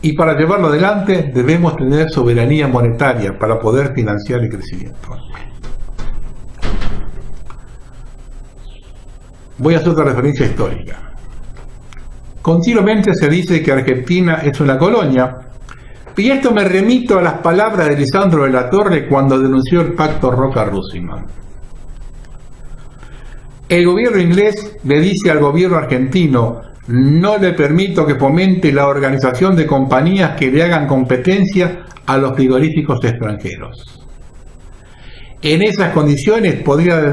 Y para llevarlo adelante debemos tener soberanía monetaria para poder financiar el crecimiento. Voy a hacer otra referencia histórica. Continuamente se dice que Argentina es una colonia, y esto me remito a las palabras de Lisandro de la Torre cuando denunció el pacto Roca-Ruziman. El gobierno inglés le dice al gobierno argentino: no le permito que fomente la organización de compañías que le hagan competencia a los frigoríficos extranjeros. En esas condiciones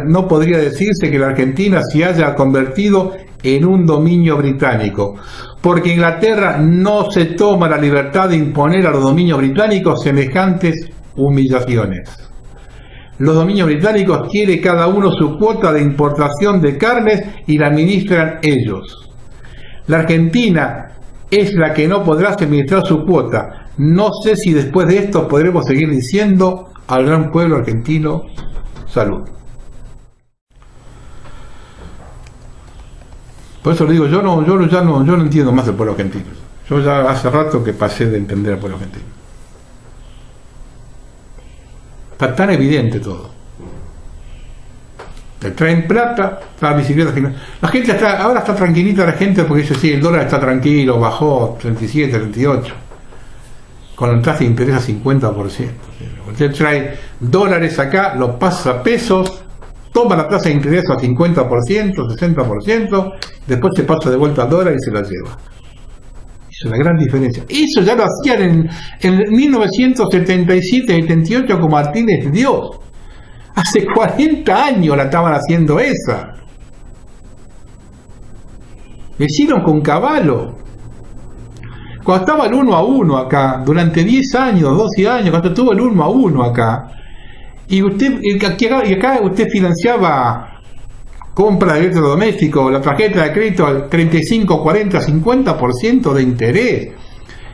no podría decirse que la Argentina se haya convertido en un dominio británico, porque Inglaterra no se toma la libertad de imponer a los dominios británicos semejantes humillaciones. Los dominios británicos quieren cada uno su cuota de importación de carnes y la administran ellos. La Argentina es la que no podrá administrar su cuota. No sé si después de esto podremos seguir diciendo al gran pueblo argentino: salud. Por eso le digo, yo no entiendo más el pueblo argentino. Yo ya hace rato que pasé de entender al pueblo argentino. Está tan evidente todo. Te traen plata, la bicicleta. La gente ahora está tranquilita la gente porque dice: sí, el dólar está tranquilo, bajó 37, 38. Con la tasa de interés a 50%. Usted trae dólares acá, lo pasa a pesos, toma la tasa de interés a 50%, 60%, después se pasa de vuelta a dólar y se la lleva. Es una gran diferencia. Eso ya lo hacían en 1977-78 con Martínez Dios. Hace 40 años la estaban haciendo esa. Me hicieron con Cavallo. Cuando estaba el 1-1 acá, durante 10 años, 12 años, cuando estuvo el 1-1 acá, y acá usted financiaba compra de electrodomésticos, la tarjeta de crédito al 35, 40, 50% de interés.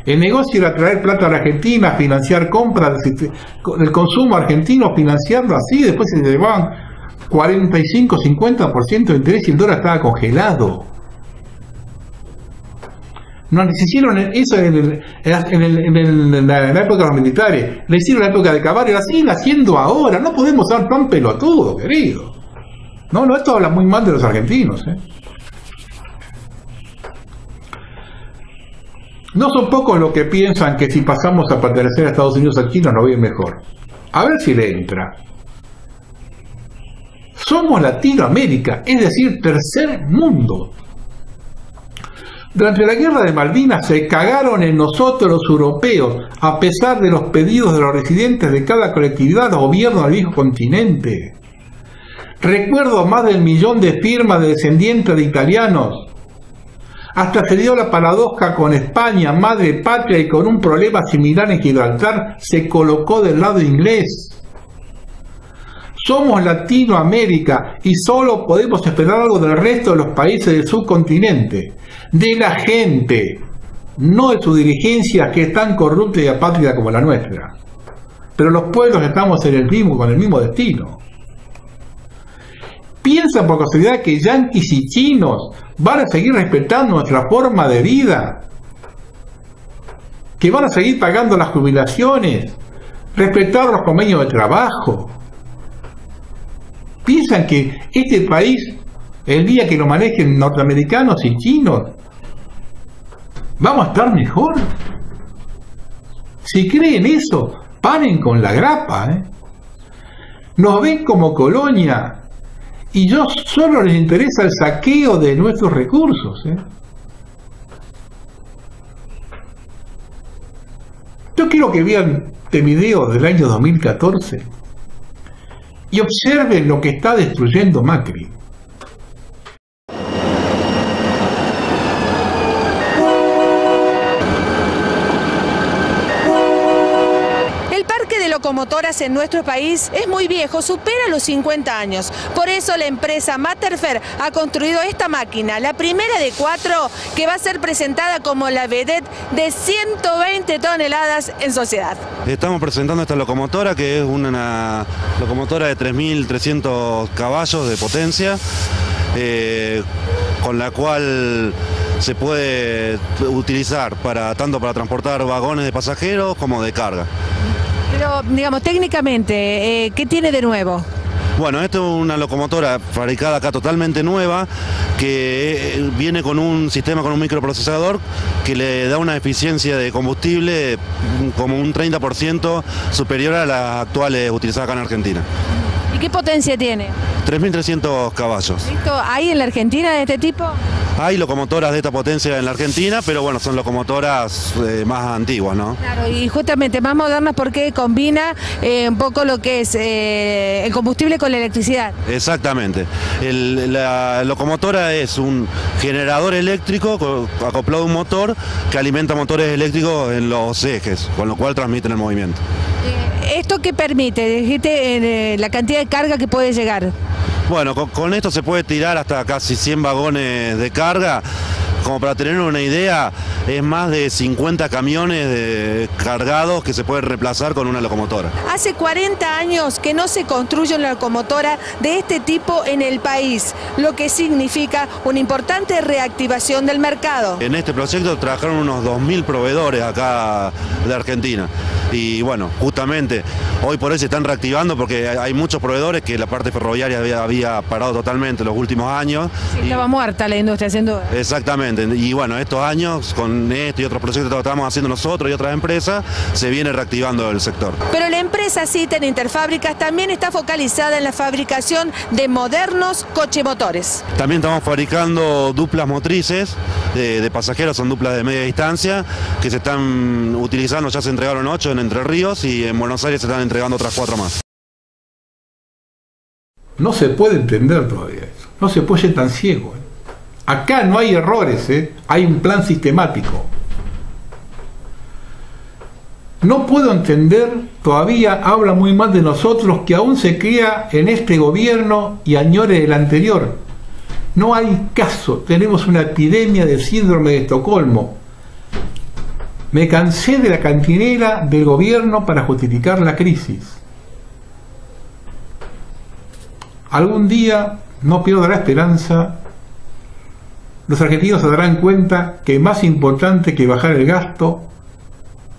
El negocio era traer plata a la Argentina, financiar compras del consumo argentino, financiarlo así, después se llevaban 45, 50% de interés y el dólar estaba congelado. No les hicieron eso en la época de los militares, le hicieron en la época de Cavallo, la siguen haciendo ahora. No podemos ser tan pelotudos, querido. No, esto habla muy mal de los argentinos, ¿eh? No son pocos los que piensan que si pasamos a pertenecer a Estados Unidos o a China nos va a ir mejor. A ver si le entra. Somos Latinoamérica, es decir, tercer mundo. Durante la guerra de Malvinas se cagaron en nosotros los europeos, a pesar de los pedidos de los residentes de cada colectividad o gobierno del viejo continente. Recuerdo más del 1 millón de firmas de descendientes de italianos. Hasta se dio la paradoja con España, madre patria, y con un problema similar en Gibraltar se colocó del lado inglés. Somos Latinoamérica y solo podemos esperar algo del resto de los países del subcontinente, de la gente, no de su dirigencia que es tan corrupta y apátrida como la nuestra. Pero los pueblos estamos con el mismo destino. ¿Piensan por casualidad que yanquis y chinos van a seguir respetando nuestra forma de vida? ¿Que van a seguir pagando las jubilaciones? ¿Respetar los convenios de trabajo? ¿Piensan que este país, el día que lo manejen norteamericanos y chinos, vamos a estar mejor? Si creen eso, paren con la grapa, ¿eh? Nos ven como colonia y solo les interesa el saqueo de nuestros recursos, ¿eh? Yo quiero que vean este video del año 2014 y observen lo que está destruyendo Macri. Locomotoras en nuestro país es muy viejo, supera los 50 años. Por eso la empresa Materfer ha construido esta máquina, la primera de 4, que va a ser presentada como la vedette de 120 toneladas en sociedad. Estamos presentando esta locomotora, que es una locomotora de 3.300 caballos de potencia, con la cual se puede utilizar tanto para transportar vagones de pasajeros como de carga. Pero, digamos, técnicamente, ¿qué tiene de nuevo? Bueno, esto es una locomotora fabricada acá totalmente nueva, que viene con un sistema, con un microprocesador, que le da una eficiencia de combustible como un 30% superior a las actuales utilizadas acá en Argentina. ¿Y qué potencia tiene? 3.300 caballos. ¿Listo? ¿Hay en la Argentina de este tipo? Hay locomotoras de esta potencia en la Argentina, pero bueno, son locomotoras más antiguas, ¿no? Claro, y justamente más modernas porque combina un poco lo que es el combustible con la electricidad. Exactamente. La locomotora es un generador eléctrico acoplado a un motor que alimenta motores eléctricos en los ejes, con lo cual transmiten el movimiento. ¿Esto qué permite? Dijiste la cantidad de carga que puede llegar. Bueno, con esto se puede tirar hasta casi 100 vagones de carga. Como para tener una idea, es más de 50 camiones cargados que se pueden reemplazar con una locomotora. Hace 40 años que no se construye una locomotora de este tipo en el país, lo que significa una importante reactivación del mercado. En este proyecto trabajaron unos 2.000 proveedores acá de Argentina. Y bueno, justamente hoy por hoy se están reactivando porque hay muchos proveedores que la parte ferroviaria había parado totalmente los últimos años. Sí, estaba muerta la industria, sin duda. Exactamente. Y bueno, estos años, con este y otros proyectos que estamos haciendo nosotros y otras empresas, se viene reactivando el sector. Pero la empresa Citen Interfábricas también está focalizada en la fabricación de modernos cochemotores. También estamos fabricando duplas motrices de pasajeros, son duplas de media distancia, que se están utilizando, ya se entregaron 8 en Entre Ríos y en Buenos Aires se están entregando otras 4 más. No se puede entender todavía eso, no se puede ser tan ciego. Acá no hay errores, hay un plan sistemático. No puedo entender, todavía habla muy mal de nosotros, que aún se crea en este gobierno y añore el anterior. No hay caso, tenemos una epidemia de síndrome de Estocolmo. Me cansé de la cantinela del gobierno para justificar la crisis. Algún día, no pierdo la esperanza, los argentinos se darán cuenta que más importante que bajar el gasto,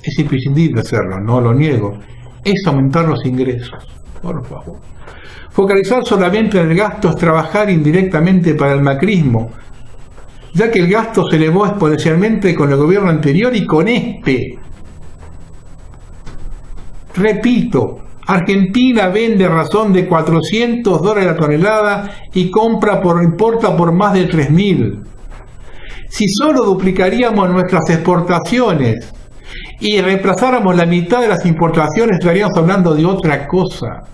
es imprescindible hacerlo, no lo niego, es aumentar los ingresos, por favor. Focalizar solamente en el gasto es trabajar indirectamente para el macrismo, ya que el gasto se elevó exponencialmente con el gobierno anterior y con este. Repito, Argentina vende a razón de $400 la tonelada y importa por más de 3.000. Si solo duplicaríamos nuestras exportaciones y reemplazáramos la mitad de las importaciones, estaríamos hablando de otra cosa.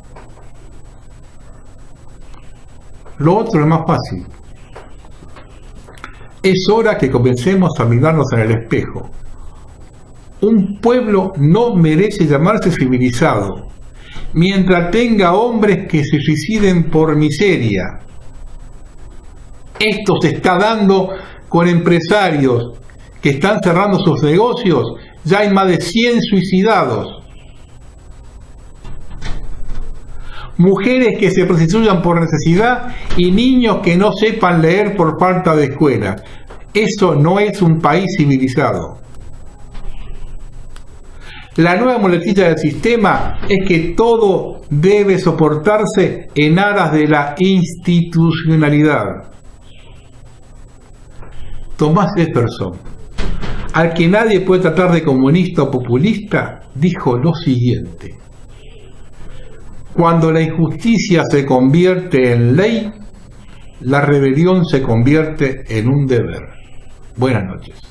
Lo otro es más fácil. Es hora que comencemos a mirarnos en el espejo. Un pueblo no merece llamarse civilizado mientras tenga hombres que se suiciden por miseria. Esto se está dando con empresarios que están cerrando sus negocios. Ya hay más de 100 suicidados. Mujeres que se prostituyan por necesidad y niños que no sepan leer por falta de escuela. Eso no es un país civilizado. La nueva muletilla del sistema es que todo debe soportarse en aras de la institucionalidad. Tomás Jefferson, al que nadie puede tratar de comunista o populista, dijo lo siguiente: cuando la injusticia se convierte en ley, la rebelión se convierte en un deber. Buenas noches.